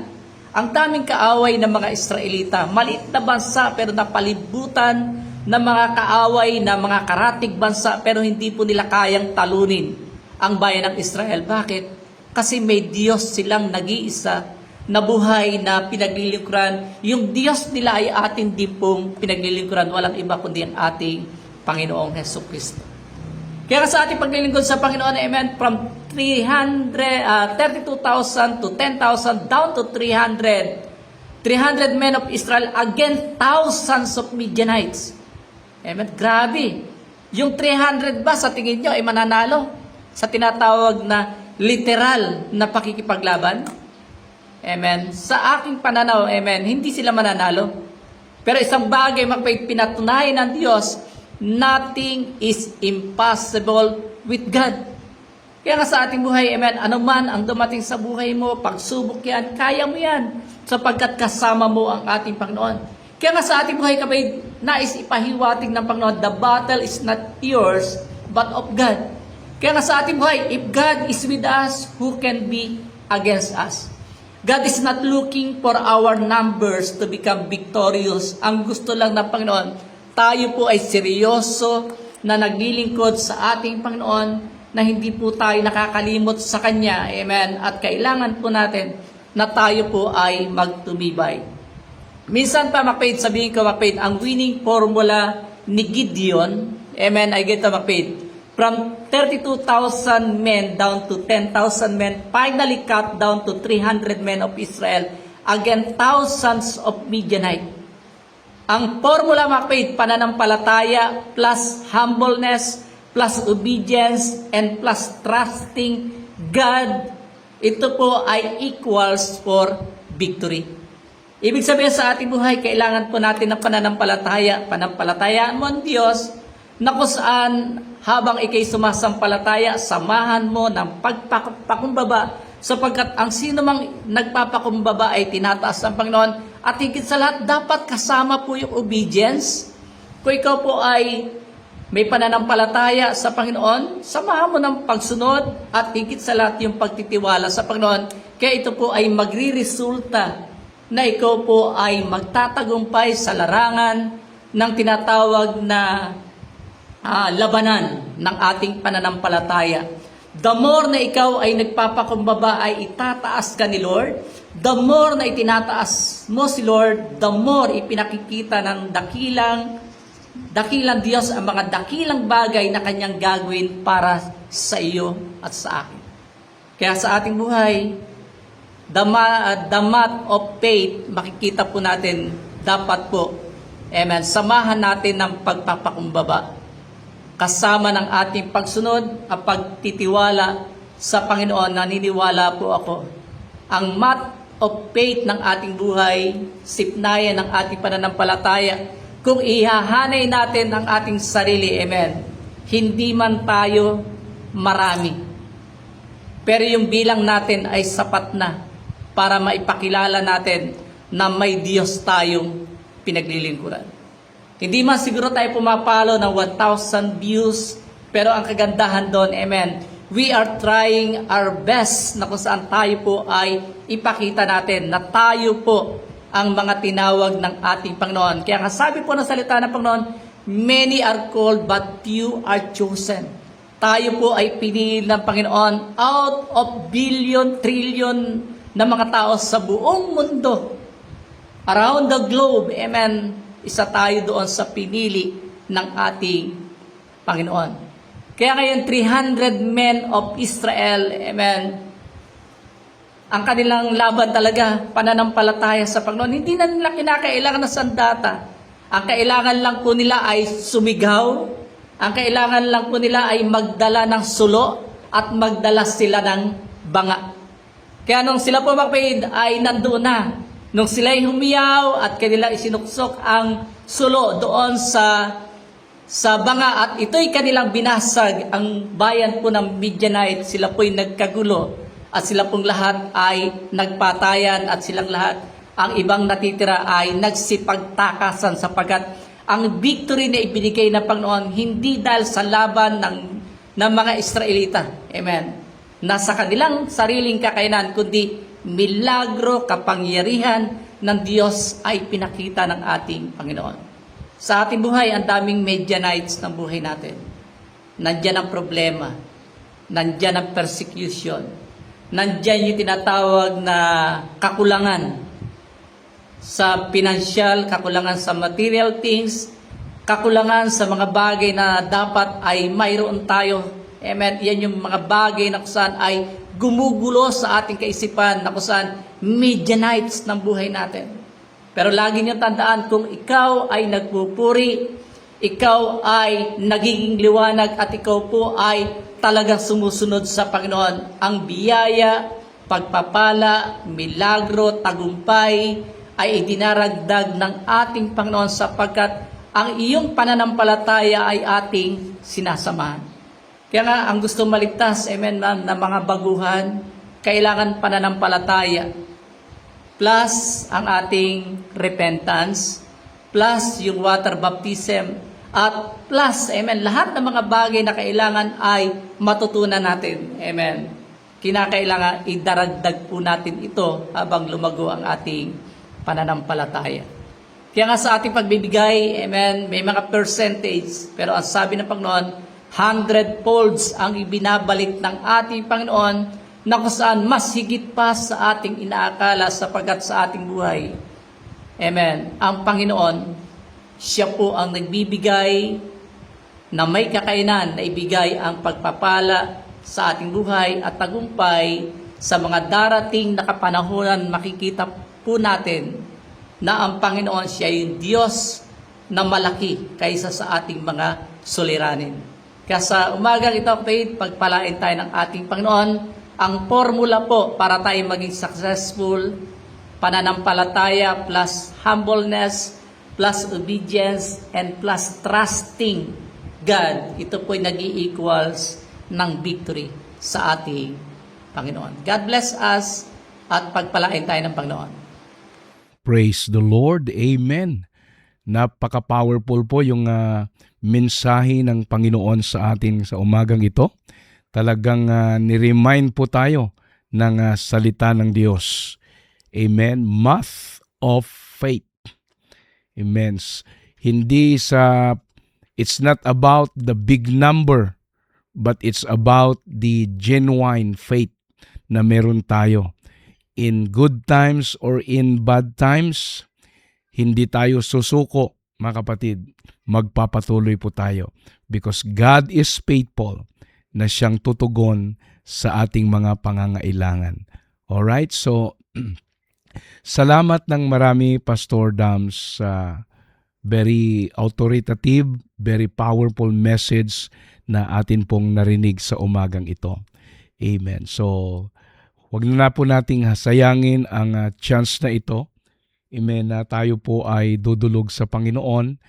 Ang daming kaaway ng mga Israelita. Maliit na bansa pero napalibutan ng mga kaaway na mga karatig bansa pero hindi po nila kayang talunin ang bayan ng Israel. Bakit? Kasi may Diyos silang nag-iisa na buhay na pinaglilingkuran. Yung Diyos nila ay atin din pong pinaglilingkuran. Walang iba kundi ang ating Panginoong Jesucristo. Kaya sa ating paglilingkod sa Panginoon, amen, from 32,000 to 10,000 down to 300. 300 men of Israel against thousands of Midianites. Amen, grabe. Yung 300 ba sa tingin nyo ay mananalo sa tinatawag na literal na pakikipaglaban? Amen. Sa aking pananaw, amen, hindi sila mananalo. Pero isang bagay pinatunayan ng Diyos, nothing is impossible with God. Kaya nga sa ating buhay, amen, anuman ang dumating sa buhay mo, pagsubok yan, kaya mo yan, sapagkat kasama mo ang ating Panginoon. Kaya nga sa ating buhay, kapag nais ipahiwatig ng Panginoon, the battle is not yours, but of God. Kaya nga sa ating buhay, if God is with us, who can be against us? God is not looking for our numbers to become victorious. Ang gusto lang ng Panginoon, tayo po ay seryoso na naglilingkod sa ating Panginoon, na hindi po tayo nakakalimot sa Kanya. Amen. At kailangan po natin na tayo po ay magtumibay. Minsan pa, sabihin ko, ang winning formula ni Gideon, amen, I get to from 32,000 men down to 10,000 men, finally cut down to 300 men of Israel against thousands of Midianite. Ang formula, pananampalataya plus humbleness plus obedience and plus trusting God, ito po ay equals for victory. Ibig sabihin sa ating buhay, kailangan po natin ng pananampalataya. Panampalatayaan mo ang Diyos, na kung saan habang ikay sumasampalataya, samahan mo ng pagpakumbaba, sapagkat ang sino mang nagpapakumbaba ay tinataas ng Panginoon. At higit sa lahat, dapat kasama po yung obedience. Kung ikaw po ay may pananampalataya sa Panginoon, samahan mo ng pagsunod at higit sa lahat yung pagtitiwala sa Panginoon. Kaya ito po ay magriresulta na ikaw po ay magtatagumpay sa larangan ng tinatawag na labanan ng ating pananampalataya. The more na ikaw ay nagpapakumbaba ay itataas ka ni Lord, the more na itinataas mo si Lord, the more ipinakikita ng dakilang Diyos ang mga dakilang bagay na Kanyang gagawin para sa iyo at sa akin. Kaya sa ating buhay, the math of faith, makikita po natin, dapat po, amen, samahan natin ng pagpapakumbaba. Kasama ng ating pagsunod at pagtitiwala sa Panginoon, naniniwala po ako. Ang math of faith ng ating buhay, sipnayan ng ating pananampalataya, kung ihahanay natin ang ating sarili, amen, hindi man tayo marami. Pero yung bilang natin ay sapat na para maipakilala natin na may Diyos tayong pinaglilingkuran. Hindi man siguro tayo pumapalo ng 1,000 views, pero ang kagandahan doon, amen, we are trying our best na kung saan tayo po ay ipakita natin na tayo po ang mga tinawag ng ating Panginoon. Kaya nga sabi po ng salita ng Panginoon, many are called but few are chosen. Tayo po ay pinili ng Panginoon out of billion, trillion na mga tao sa buong mundo. Around the globe, amen, isa tayo doon sa pinili ng ating Panginoon. Kaya ngayon, 300 men of Israel, amen, ang kanilang laban talaga, pananampalataya sa Panginoon. Hindi na nila kinakailangan ng sandata. Ang kailangan lang po nila ay sumigaw. Ang kailangan lang po nila ay magdala ng sulo at magdala sila ng banga. Kaya nung sila po ay nandoon na, nung sila'y humiyaw at kanila isinuksok ang sulo doon sa banga at ito'y kanilang binasag, ang bayan po ng Midianite, sila po'y nagkagulo at sila pong lahat ay nagpatayan at silang lahat Ang ibang natitira ay nagsipagtakasan sapagkat ang victory na ibinigay ng Panginoon hindi dahil sa laban ng mga Israelita. Amen. Nasa kanilang sariling kakayanan, kundi milagro, kapangyarihan ng Diyos ay pinakita ng ating Panginoon. Sa ating buhay, ang daming Midianites ng buhay natin. Nandyan ang problema. Nandyan ang persecution. Nandyan yung tinatawag na kakulangan sa financial, kakulangan sa material things, kakulangan sa mga bagay na dapat ay mayroon tayo. Amen. Yan yung mga bagay na kusan ay gumugulo sa ating kaisipan, na kusan Midianites ng buhay natin. Pero lagi niyo tandaan, kung ikaw ay nagpupuri, ikaw ay nagiging liwanag at ikaw po ay talagang sumusunod sa Panginoon, ang biyaya, pagpapala, milagro, tagumpay ay idinaragdag ng ating Panginoon sapagkat ang iyong pananampalataya ay ating sinasamahan. Kaya nga, ang gusto maligtas, amen, na mga baguhan, kailangan pananampalataya, plus ang ating repentance, plus yung water baptism, at plus, amen, lahat ng mga bagay na kailangan ay matutunan natin. Amen. Kinakailangan idaragdag po natin ito habang lumago ang ating pananampalataya. Kaya nga sa ating pagbibigay, amen, may mga percentage, pero ang sabi ng Panginoon, 100-folds ang ibinabalik ng ating Panginoon, na kung saan mas higit pa sa ating inaakala sapagkat sa ating buhay. Amen. Ang Panginoon, siya po ang nagbibigay na may kakayanan na ibigay ang pagpapala sa ating buhay at tagumpay sa mga darating na kapanahunan. Makikita po natin na ang Panginoon siya yung Diyos na malaki kaysa sa ating mga suliranin. Kaya sa umagang ito, pagpalain tayo ng ating Panginoon. Ang formula po para tayo maging successful, pananampalataya plus humbleness, plus obedience, and plus trusting God. Ito po'y nag-i-equals ng victory sa ating Panginoon. God bless us at pagpalain tayo ng Panginoon. Praise the Lord. Amen. Napaka-powerful po yung mensahe ng Panginoon sa atin sa umagang ito. Talagang ni-remind po tayo ng salita ng Diyos. Amen. Math of faith. Amen. It's not about the big number, but it's about the genuine faith na meron tayo. In good times or in bad times, hindi tayo susuko, mga kapatid. Magpapatuloy po tayo because God is faithful na siyang tutugon sa ating mga pangangailangan. Alright, so salamat ng marami, Pastor Dams, sa very authoritative, very powerful message na atin pong narinig sa umagang ito. Amen. So, wag na po nating hasayangin ang chance na ito. Amen, na tayo po ay dudulog sa Panginoon.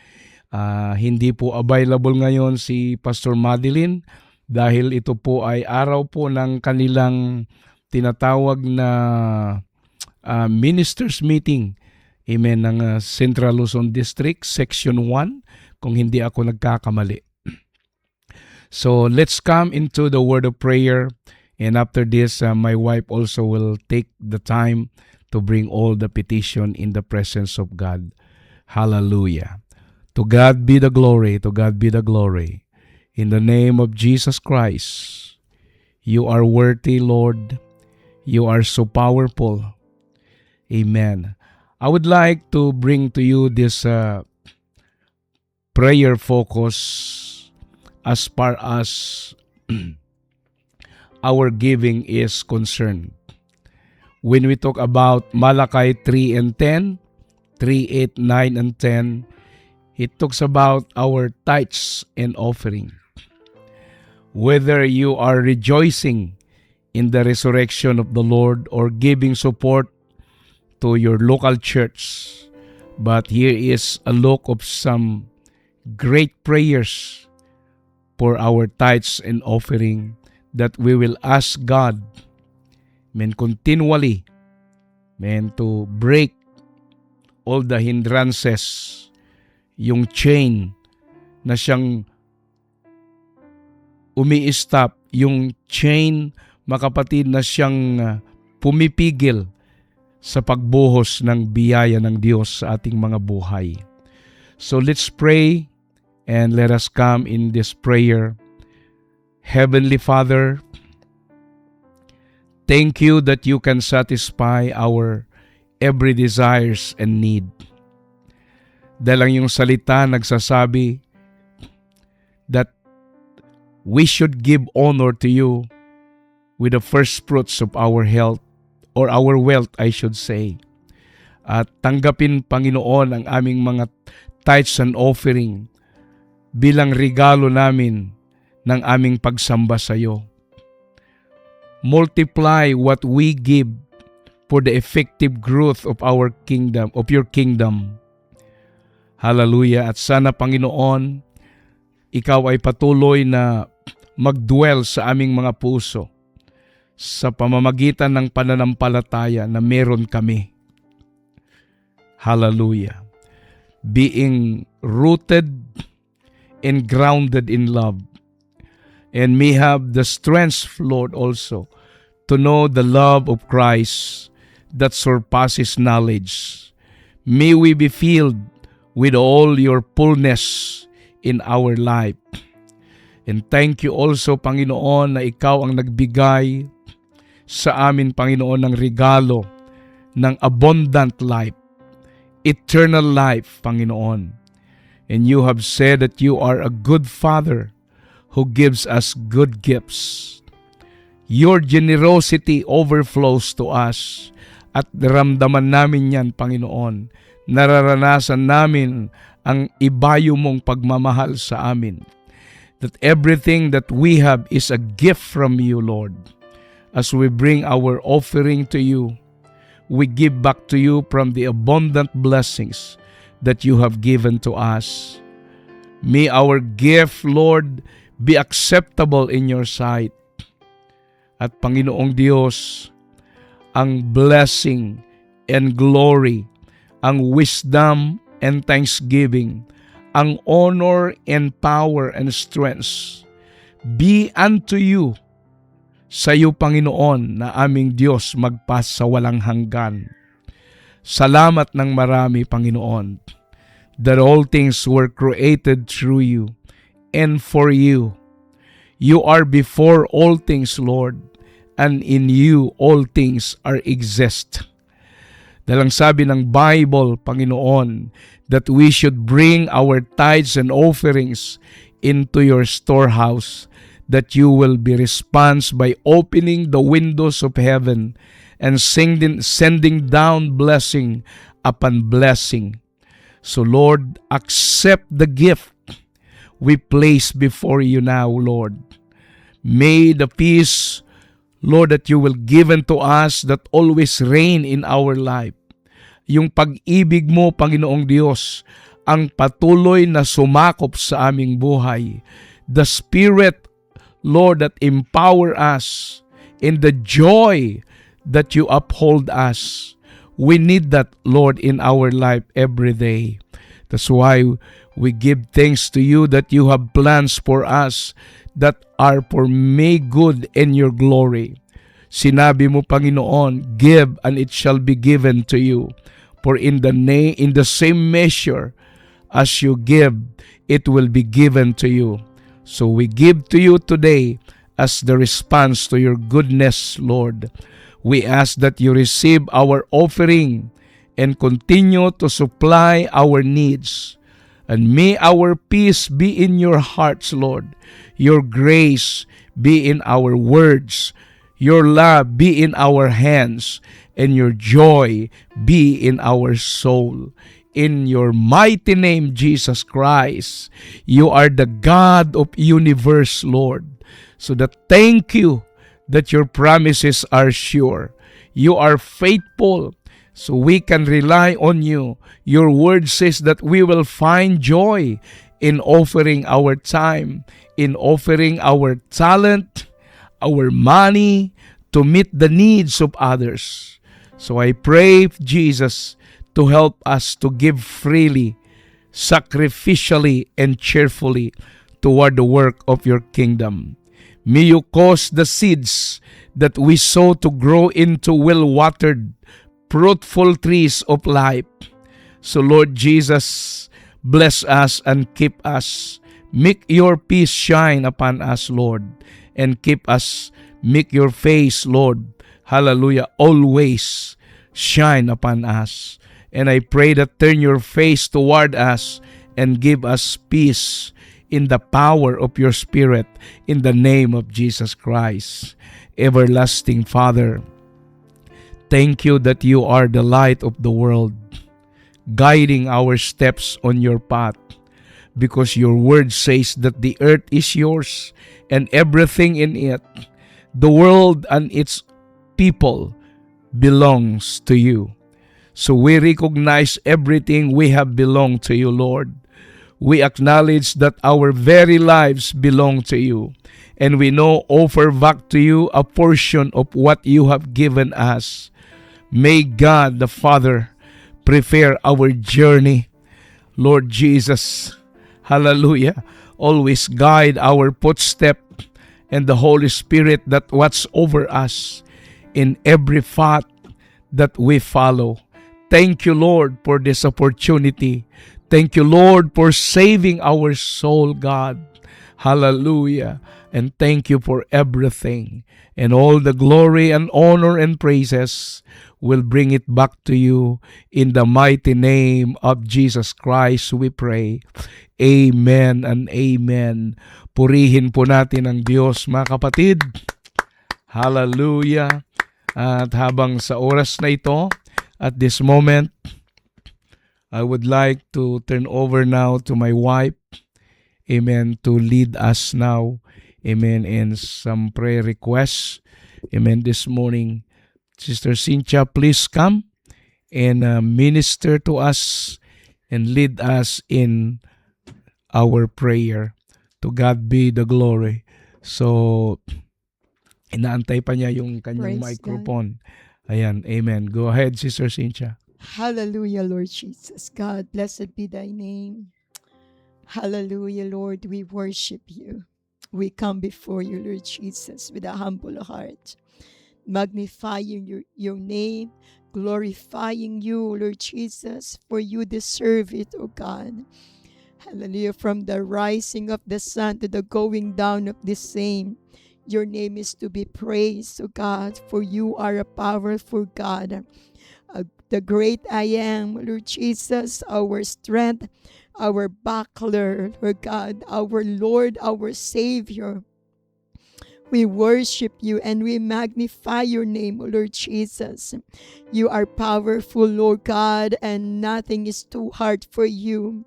Hindi po available ngayon si Pastor Madeline dahil ito po ay araw po ng kanilang tinatawag na ministers meeting. Amen, ng Central Luzon District, Section 1, kung hindi ako nagkakamali. So, let's come into the word of prayer. And after this, my wife also will take the time to bring all the petition in the presence of God. Hallelujah. To God be the glory. To God be the glory. In the name of Jesus Christ, you are worthy, Lord. You are so powerful. Amen. I would like to bring to you this prayer focus as far as our giving is concerned. When we talk about Malachi 3 and 10, 3, 8, 9, and 10, it talks about our tithes and offering. Whether you are rejoicing in the resurrection of the Lord or giving support to your local church, but here is a look of some great prayers for our tithes and offering that we will ask God, continually, to break all the hindrances, yung chain na siyang umi-stop, yung chain, mga kapatid, na siyang pumipigil sa pagbuhos ng biyaya ng Diyos sa ating mga buhay. So let's pray and let us come in this prayer. Heavenly Father, thank you that you can satisfy our every desires and need. Dahil ang iyong salita nagsasabi that we should give honor to you with the first fruits of our health, or our wealth, I should say. At tanggapin, Panginoon, ang aming mga tithes and offering bilang regalo namin ng aming pagsamba sa iyo. Multiply what we give for the effective growth of our kingdom, of your kingdom. Hallelujah. At sana, Panginoon, ikaw ay patuloy na magdwell sa aming mga puso sa pamamagitan ng pananampalataya na meron kami. Hallelujah. Being rooted and grounded in love. And may have the strength, Lord, also to know the love of Christ that surpasses knowledge. May we be filled with all your fullness in our life. And thank you also, Panginoon, na ikaw ang nagbigay sa amin, Panginoon, ng regalo ng abundant life, eternal life, Panginoon. And you have said that you are a good Father who gives us good gifts. Your generosity overflows to us at naramdaman namin yan, Panginoon. Nararanasan namin ang ibayo mong pagmamahal sa amin. That everything that we have is a gift from you, Lord. As we bring our offering to you, we give back to you from the abundant blessings that you have given to us. May our gift, Lord, be acceptable in your sight. At Panginoong Diyos, ang blessing and glory, ang wisdom and thanksgiving, ang honor and power and strength be unto you, sa iyo, Panginoon, na aming Diyos magpas sa walang hanggan. Salamat ng marami, Panginoon, that all things were created through you and for you. You are before all things, Lord, and in you all things are exist. Dalang sabi ng Bible, Panginoon, that we should bring our tithes and offerings into your storehouse, that you will be response by opening the windows of heaven and sending down blessing upon blessing. So Lord, accept the gift we place before you now, Lord. May the peace, Lord, that you will give unto us that always reign in our life. Yung pag-ibig mo, Panginoong Diyos, ang patuloy na sumakop sa aming buhay. The Spirit, Lord, that empower us in the joy that you uphold us. We need that, Lord, in our life every day. That's why we give thanks to you that you have plans for us that are for may good and your glory. Sinabi mo, Panginoon, give and it shall be given to you. For in the same measure as you give, it will be given to you. So we give to you today as the response to your goodness, Lord. We ask that you receive our offering and continue to supply our needs. And may our peace be in your hearts, Lord. Your grace be in our words. Your love be in our hands. And your joy be in our soul. In your mighty name, Jesus Christ, you are the God of universe, Lord. So that thank you that your promises are sure. You are faithful, so we can rely on you. Your word says that we will find joy in offering our time, in offering our talent, our money, to meet the needs of others. So I pray, Jesus, to help us to give freely, sacrificially, and cheerfully toward the work of your kingdom. May you cause the seeds that we sow to grow into well-watered, fruitful trees of life. So Lord Jesus, bless us and keep us. Make your peace shine upon us, Lord, and keep us. Make your face, Lord, hallelujah, always shine upon us. And I pray that turn your face toward us and give us peace in the power of your Spirit, in the name of Jesus Christ. Everlasting Father, thank you that you are the light of the world, guiding our steps on your path, because your word says that the earth is yours and everything in it, the world and its people, belongs to you. So we recognize everything we have belonged to you, Lord. We acknowledge that our very lives belong to you, and we now offer back to you a portion of what you have given us. May God the Father prepare our journey. Lord Jesus, hallelujah, always guide our footstep, and the Holy Spirit that watch over us in every path that we follow. Thank you, Lord, for this opportunity. Thank you, Lord, for saving our soul, God. Hallelujah. And thank you for everything. And all the glory and honor and praises will bring it back to you. In the mighty name of Jesus Christ, we pray. Amen and amen. Purihin po natin ang Diyos, mga kapatid. Hallelujah. At habang sa oras na ito, at this moment, I would like to turn over now to my wife, amen, to lead us now, amen, in some prayer requests, amen, this morning. Sister Cynthia, please come and minister to us and lead us in our prayer. To God be the glory. So, inaantay pa niya yung kanyang Praise microphone. Ayan, amen. Go ahead, Sister Cynthia. Hallelujah, Lord Jesus. God, blessed be thy name. Hallelujah, Lord. We worship you. We come before you, Lord Jesus, with a humble heart, magnifying your name, glorifying you, Lord Jesus, for you deserve it, O God. Hallelujah. From the rising of the sun to the going down of the same, your name is to be praised, O God, for you are a powerful God. The great I am, Lord Jesus, our strength, our buckler, Lord God, our Lord, our Savior. We worship you and we magnify your name, Lord Jesus. You are powerful, Lord God, and nothing is too hard for you.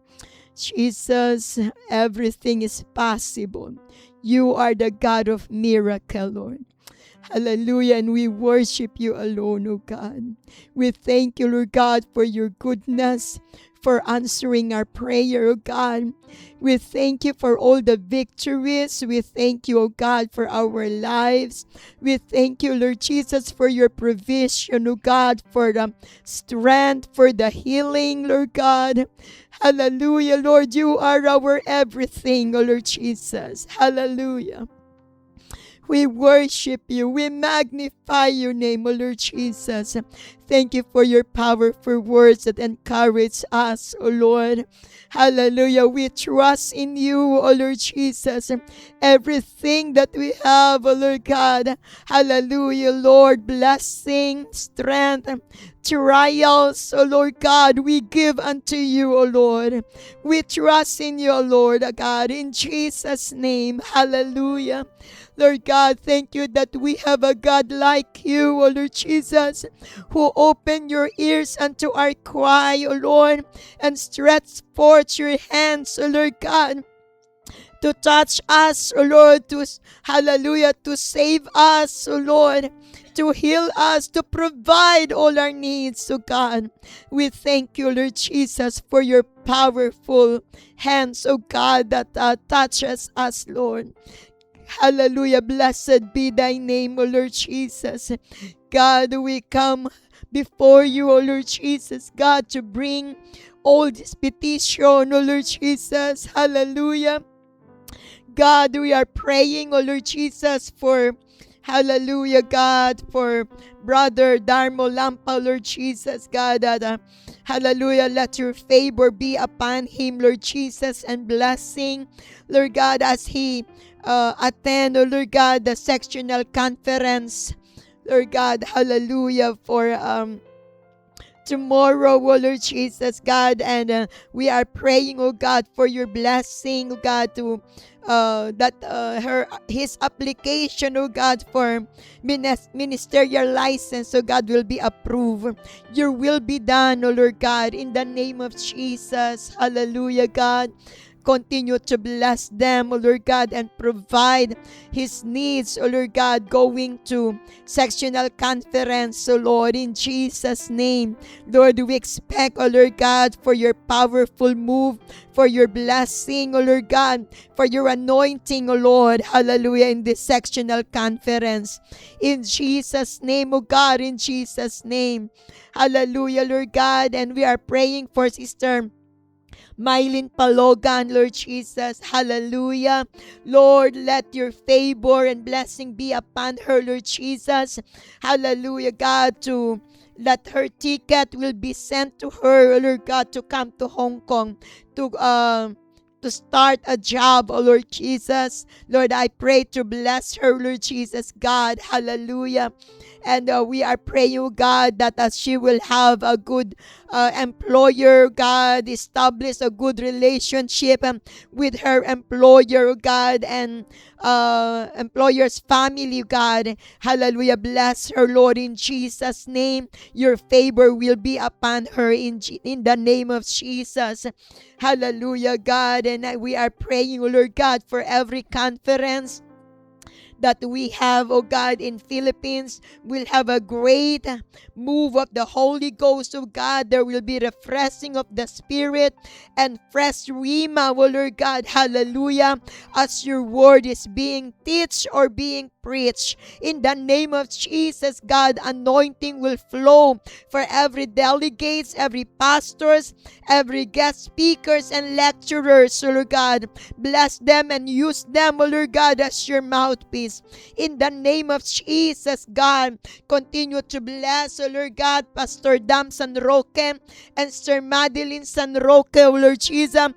Jesus, everything is possible. You are the God of miracle, Lord. Hallelujah. And we worship you alone, O God. We thank you, Lord God, for your goodness, for answering our prayer, O God. We thank you for all the victories. We thank you, O God, for our lives. We thank you, Lord Jesus, for your provision, O God, for the strength, for the healing, Lord God. Hallelujah, Lord. You are our everything, O Lord Jesus. Hallelujah. We worship you. We magnify your name, O Lord Jesus. Thank you for your powerful words that encourage us, O Lord. Hallelujah. We trust in you, O Lord Jesus. Everything that we have, O Lord God. Hallelujah, Lord. Blessing, strength, trials, O Lord God, we give unto you, O Lord. We trust in you, O Lord God, in Jesus' name. Hallelujah. Lord God, thank you that we have a God like you, O Lord Jesus, who opened your ears unto our cry, O Lord, and stretched forth your hands, O Lord God, to touch us, O Lord, to, hallelujah, to save us, O Lord, to heal us, to provide all our needs, O God. We thank you, Lord Jesus, for your powerful hands, O God, that touches us, Lord. Hallelujah. Blessed be thy name, O Lord Jesus. God, we come before you, O Lord Jesus, God, to bring all this petition, O Lord Jesus. Hallelujah. God, we are praying, O Lord Jesus, for hallelujah, God, for Brother Darmo Lampa, Lord Jesus, God, that hallelujah, let your favor be upon him, Lord Jesus, and blessing, Lord God, as he attend, oh Lord God, the sectional conference, Lord God, hallelujah, for tomorrow, oh Lord Jesus, God, and we are praying, oh God, for your blessing, oh God, to his application, oh God, for ministerial license, oh God, will be approved. Your will be done, oh Lord God, in the name of Jesus. Hallelujah, God. Continue to bless them, O Lord God, and provide his needs, O Lord God, going to sectional conference, O Lord, in Jesus' name. Lord, we expect, O Lord God, for your powerful move, for your blessing, O Lord God, for your anointing, O Lord, hallelujah, in this sectional conference. In Jesus' name, O God, in Jesus' name. Hallelujah, Lord God, and we are praying for Sister Mylene Palogan, Lord Jesus. Hallelujah. Lord, let your favor and blessing be upon her, Lord Jesus. Hallelujah, God, to let her ticket will be sent to her, Lord God, to come to Hong Kong to start a job, oh Lord Jesus. Lord, I pray to bless her, Lord Jesus, God. Hallelujah. And we are praying, oh God, that as she will have a good employer, God, establish a good relationship with her employer, oh God, and employer's family, God. Hallelujah. Bless her, Lord, in Jesus' name. Your favor will be upon her in the name of Jesus. Hallelujah, God. And we are praying, oh Lord God, for every conference that we have, oh God, in Philippines. Will have a great move of the Holy Ghost, oh God. There will be refreshing of the Spirit and fresh rhema, oh Lord God. Hallelujah. As your word is being teach or being preached. In the name of Jesus, God, anointing will flow for every delegates, every pastors, every guest speakers and lecturers, oh Lord God. Bless them and use them, oh Lord God, as your mouthpiece. In the name of Jesus, God, continue to bless, oh Lord God, Pastor Dam San Roque and Sir Madeline San Roque, oh Lord Jesus.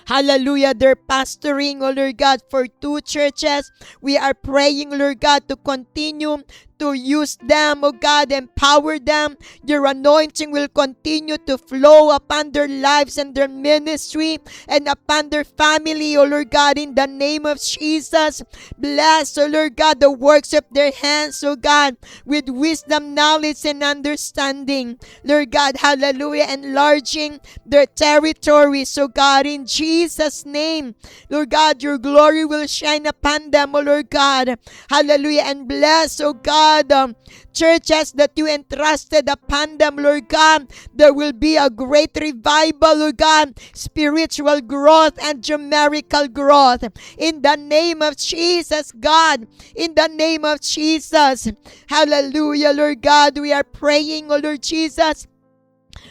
Hallelujah. They're pastoring, oh Lord God, for 2 churches. We are praying, Lord God, to continue to use them, oh God, empower them. Your anointing will continue to flow upon their lives and their ministry and upon their family, oh Lord God, in the name of Jesus. Bless, oh Lord God, the works of their hands, oh God, with wisdom, knowledge, and understanding. Lord God, hallelujah, enlarging their territories, oh God, in Jesus' name. Lord God, your glory will shine upon them, oh Lord God. Hallelujah, and bless, oh God, churches that you entrusted upon them, Lord God. There will be a great revival, Lord God, spiritual growth and numerical growth. In the name of Jesus, God. In the name of Jesus. Hallelujah, Lord God. We are praying, oh Lord Jesus.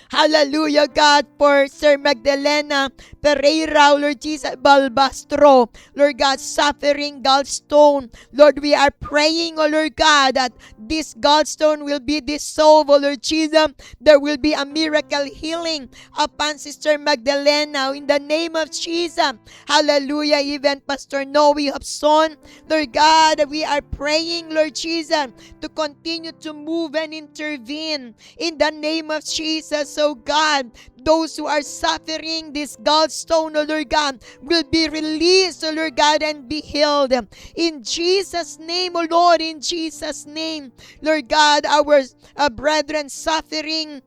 Hallelujah, God, for Sir Magdalena Pereira, Lord Jesus, Balbastro, Lord God, suffering gallstone. Lord, we are praying, oh Lord God, that this gallstone will be dissolved, oh Lord Jesus. There will be a miracle healing upon Sister Magdalena in the name of Jesus. Hallelujah, even Pastor Noe Hobson, Lord God, we are praying, Lord Jesus, to continue to move and intervene in the name of Jesus. Oh God, those who are suffering this gallstone, oh Lord God, will be released, oh Lord God, and be healed. In Jesus' name, oh Lord, in Jesus' name. Lord God, our brethren suffering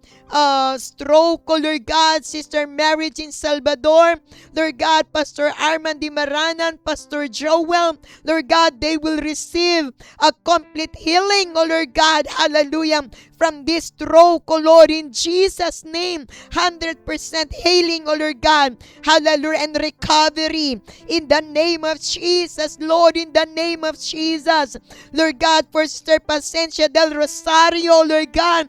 stroke, oh Lord God, Sister Mary in Salvador, Lord God, Pastor Armand Di Maranan, Pastor Joel, Lord God, they will receive a complete healing, oh Lord God, hallelujah, from this stroke, oh Lord, in Jesus' name. 100% healing, oh Lord God, hallelujah, and recovery in the name of Jesus, Lord, in the name of Jesus. Lord God, for Sister Pacencia del Rosario, Lord God,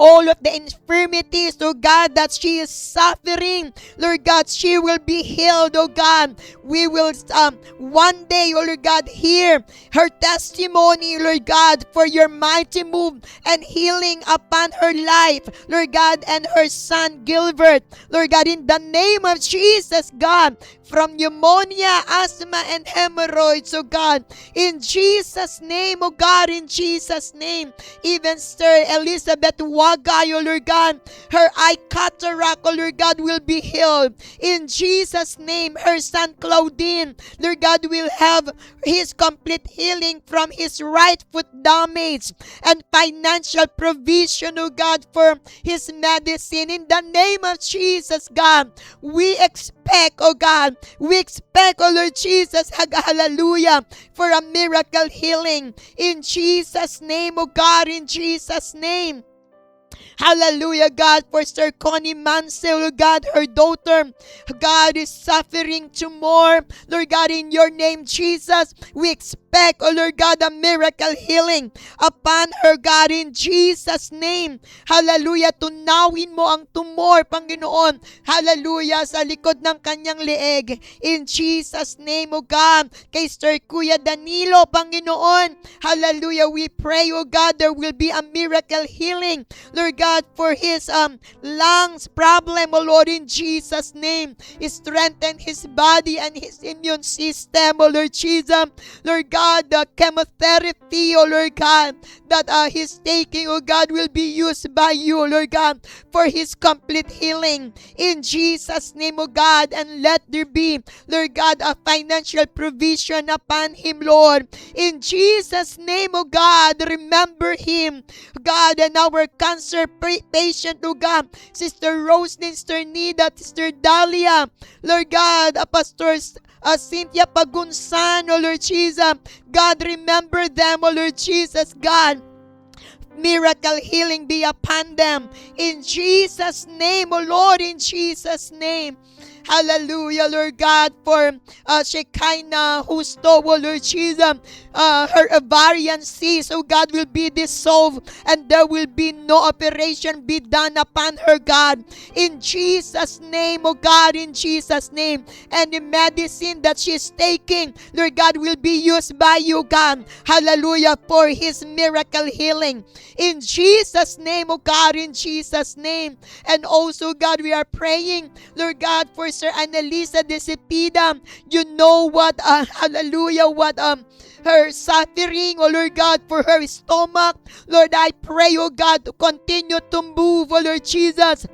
all of the infirmities, oh God, that she is suffering, Lord God, she will be healed, oh God. We will one day, oh Lord God, hear her testimony, Lord God, for your mighty move and healing upon her life, Lord God, and her son Gilbert, Lord God, in the name of Jesus, God, from pneumonia, asthma, and hemorrhoids, oh God, in Jesus' name, oh God, in Jesus' name. Even Sir Elizabeth Wagay, oh Lord God, her eye cataract, oh Lord God, will be healed. In Jesus' name, her son Claudine, Lord God, will have his complete healing from his right foot damage and financial provision, oh God, for his medicine. In the name of Jesus, God, we expect, oh God, we expect, oh Lord Jesus, hallelujah, for a miracle healing. In Jesus' name, oh God, in Jesus' name. Hallelujah, God, for Sir Connie Mansell, Lord God, her daughter, God, is suffering tumor. Lord God, in your name, Jesus, we expect, oh Lord God, a miracle healing upon her, God, in Jesus' name. Hallelujah, tunawin mo ang tumor, Panginoon. Hallelujah, sa likod ng kanyang leeg. In Jesus' name, oh God, kay Sir Kuya Danilo, Panginoon. Hallelujah, we pray, oh God, there will be a miracle healing, Lord God, for his lungs problem, oh Lord, in Jesus' name. Strengthen his body and his immune system, oh Lord Jesus. Lord God, the chemotherapy, oh Lord God, that he's taking, oh God, will be used by you, Lord God, for his complete healing. In Jesus' name, oh God, and let there be, Lord God, a financial provision upon him, Lord. In Jesus' name, oh God, remember him, God, and our cancer patient, oh God, Sister Roslyn, Sister Nida, Sister Dahlia, Lord God, Pastor Cynthia Pagunsan, oh Lord Jesus, God, remember them, oh Lord Jesus, God. Miracle healing be upon them. In Jesus' name, oh Lord, in Jesus' name. Hallelujah, Lord God, for Shekinah Husto, oh Lord Jesus, her ovarian cyst, oh God, will be dissolved and there will be no operation be done upon her, God. In Jesus' name, oh God, in Jesus' name. And the medicine that she's taking, Lord God, will be used by you, God. Hallelujah, for his miracle healing. In Jesus' name, oh God, in Jesus' name. And also, God, we are praying, Lord God, for Sir Annalisa de Cepeda. You know what, hallelujah, what her suffering, oh Lord God, for her stomach. Lord, I pray, oh God, to continue to move, oh Lord Jesus.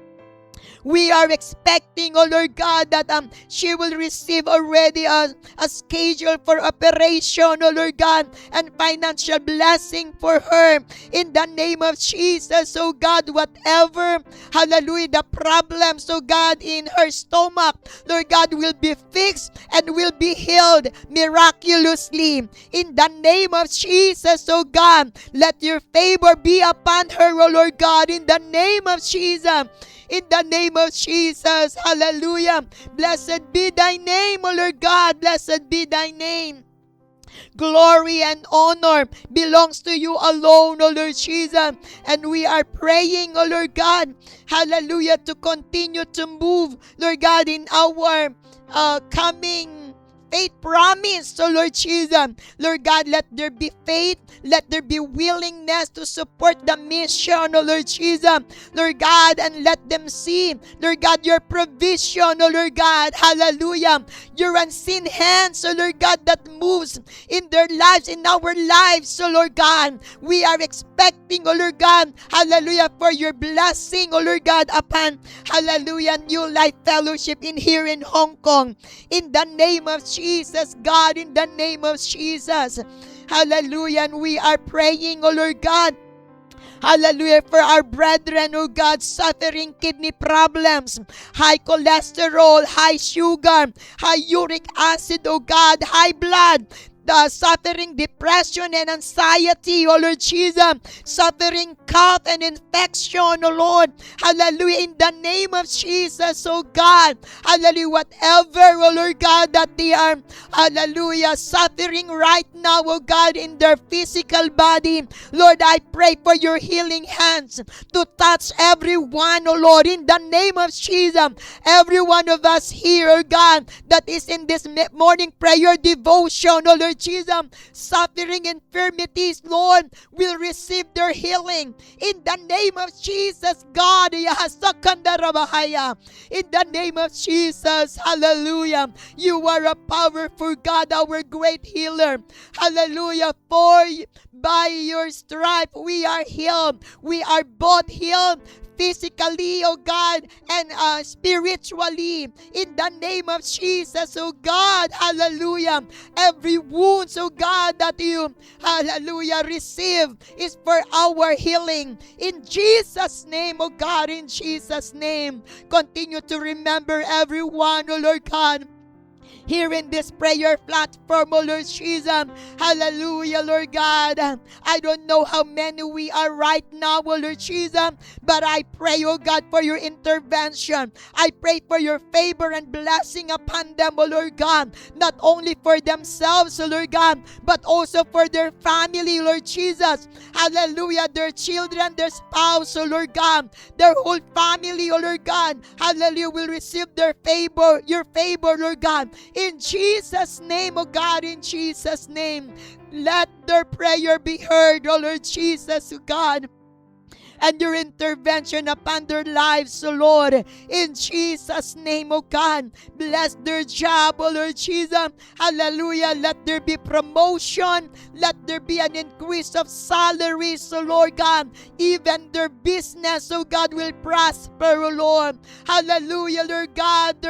We are expecting, oh Lord God, that she will receive already a schedule for operation, oh Lord God, and financial blessing for her in the name of Jesus, oh God, whatever, hallelujah, the problems, oh God, in her stomach, Lord God, will be fixed and will be healed miraculously in the name of Jesus, oh God. Let your favor be upon her, oh Lord God, in the name of Jesus. In the name of Jesus, hallelujah. Blessed be thy name, O Lord God. Blessed be thy name. Glory and honor belongs to you alone, O Lord Jesus. And we are praying, O Lord God, hallelujah, to continue to move, Lord God, in our coming faith promise. So Lord Jesus, Lord God, let there be faith, let there be willingness to support the mission, oh Lord Jesus, Lord God, and let them see, Lord God, your provision, oh Lord God, hallelujah, your unseen hands, oh Lord God, that moves in their lives, in our lives, so Lord God, we are expecting, oh Lord God, hallelujah, for your blessing, oh Lord God, upon, hallelujah, New Life Fellowship in here in Hong Kong, in the name of Jesus, God, in the name of Jesus, hallelujah. And we are praying, oh Lord God, hallelujah, for our brethren, oh God, suffering kidney problems, high cholesterol, high sugar, high uric acid, oh God, high blood. suffering depression and anxiety, oh Lord Jesus, suffering cough and infection, oh Lord, hallelujah, in the name of Jesus, oh God, hallelujah, whatever, oh Lord God, that they are, hallelujah, suffering right now, oh God, in their physical body, Lord, I pray for your healing hands to touch everyone, oh Lord, in the name of Jesus, every one of us here, oh God, that is in this morning prayer devotion, oh Lord Jesus, suffering infirmities, Lord, will receive their healing in the name of Jesus, God. In the name of Jesus, hallelujah. You are a powerful God, our great healer. Hallelujah. For by your stripe we are healed. We are both healed physically, oh God, and spiritually, in the name of Jesus, oh God, hallelujah. Every wound, oh God, that you, hallelujah, receive is for our healing. In Jesus' name, oh God, in Jesus' name, continue to remember everyone, oh Lord God, here in this prayer platform, oh Lord Jesus. Hallelujah, Lord God. I don't know how many we are right now, oh Lord Jesus, but I pray, oh God, for your intervention. I pray for your favor and blessing upon them, oh Lord God, not only for themselves, oh Lord God, but also for their family, Lord Jesus. Hallelujah, their children, their spouse, oh Lord God, their whole family, oh Lord God. Hallelujah, will receive their favor, your favor, Lord God. In Jesus' name, oh God, in Jesus' name, let their prayer be heard, oh Lord Jesus, oh God, and your intervention upon their lives, oh Lord, in Jesus' name, oh God. Bless their job, oh Lord Jesus. Hallelujah. Let there be promotion. Let there be an increase of salaries, oh Lord God. Even their business, oh God, will prosper, oh Lord. Hallelujah, Lord God.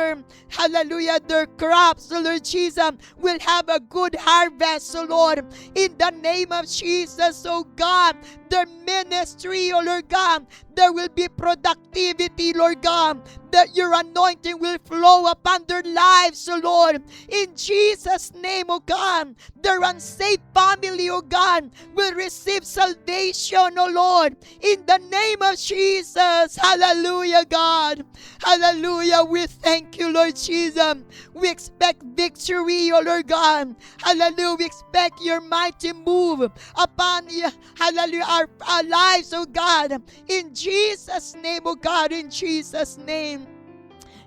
Hallelujah, their crops, oh Lord Jesus, will have a good harvest, oh Lord. In the name of Jesus, oh God, their ministry, oh Lord God, there will be productivity, Lord God, that your anointing will flow upon their lives, oh Lord. In Jesus' name, oh God, their unsaved family, oh God, will receive salvation, oh Lord. In the name of Jesus, hallelujah, God. Hallelujah, we thank you, Lord Jesus. We expect victory, oh Lord God. Hallelujah, we expect your mighty move upon, hallelujah, our lives, oh God. In Jesus' name, oh God, in Jesus' name.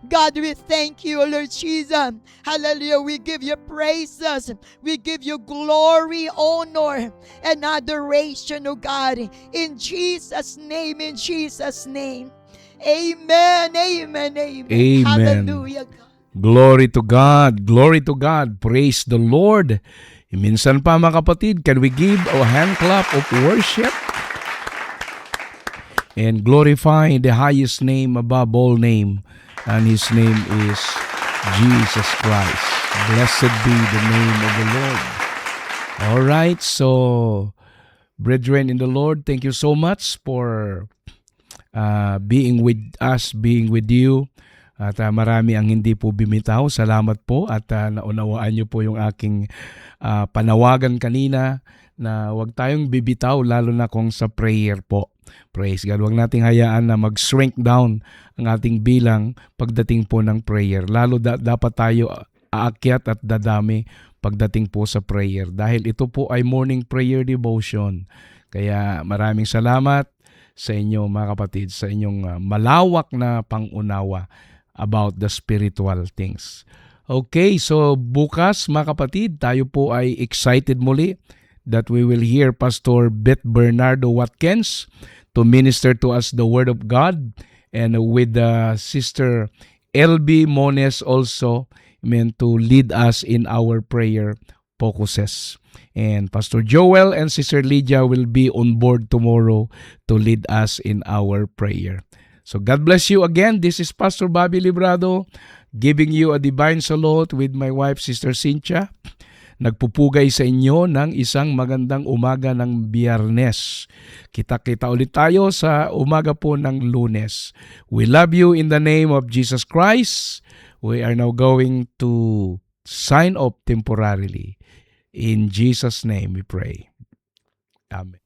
God, we thank you, oh Lord Jesus. Hallelujah. We give you praises. We give you glory, honor, and adoration, oh God. In Jesus' name, in Jesus' name. Amen, amen, amen. Amen. Hallelujah, God. Glory to God. Glory to God. Praise the Lord. Minsan pa mga kapatid, can we give a hand clap of worship? And glorify the highest name above all name. And His name is Jesus Christ. Blessed be the name of the Lord. All right, so brethren in the Lord, thank you so much for being with us, being with you. At marami ang hindi po bimitaw. Salamat po at naunawaan niyo po yung aking panawagan kanina na huwag tayong bibitaw lalo na kung sa prayer po. Praise God. Huwag nating hayaan na mag-shrink down ang ating bilang pagdating po ng prayer. Lalo dapat tayo aakyat at dadami pagdating po sa prayer. Dahil ito po ay morning prayer devotion. Kaya maraming salamat sa inyo mga kapatid, sa inyong malawak na pangunawa about the spiritual things. Okay, so bukas mga kapatid, tayo po ay excited muli that we will hear Pastor Beth Bernardo Watkins to minister to us the Word of God, and with Sister LB Mones also meant to lead us in our prayer focuses. And Pastor Joel and Sister Lydia will be on board tomorrow to lead us in our prayer. So God bless you again. This is Pastor Bobby Librado giving you a divine salute with my wife, Sister Cynthia. Nagpupugay sa inyo ng isang magandang umaga ng Biyernes. Kita-kita ulit tayo sa umaga po ng Lunes. We love you in the name of Jesus Christ. We are now going to sign off temporarily. In Jesus' name we pray. Amen.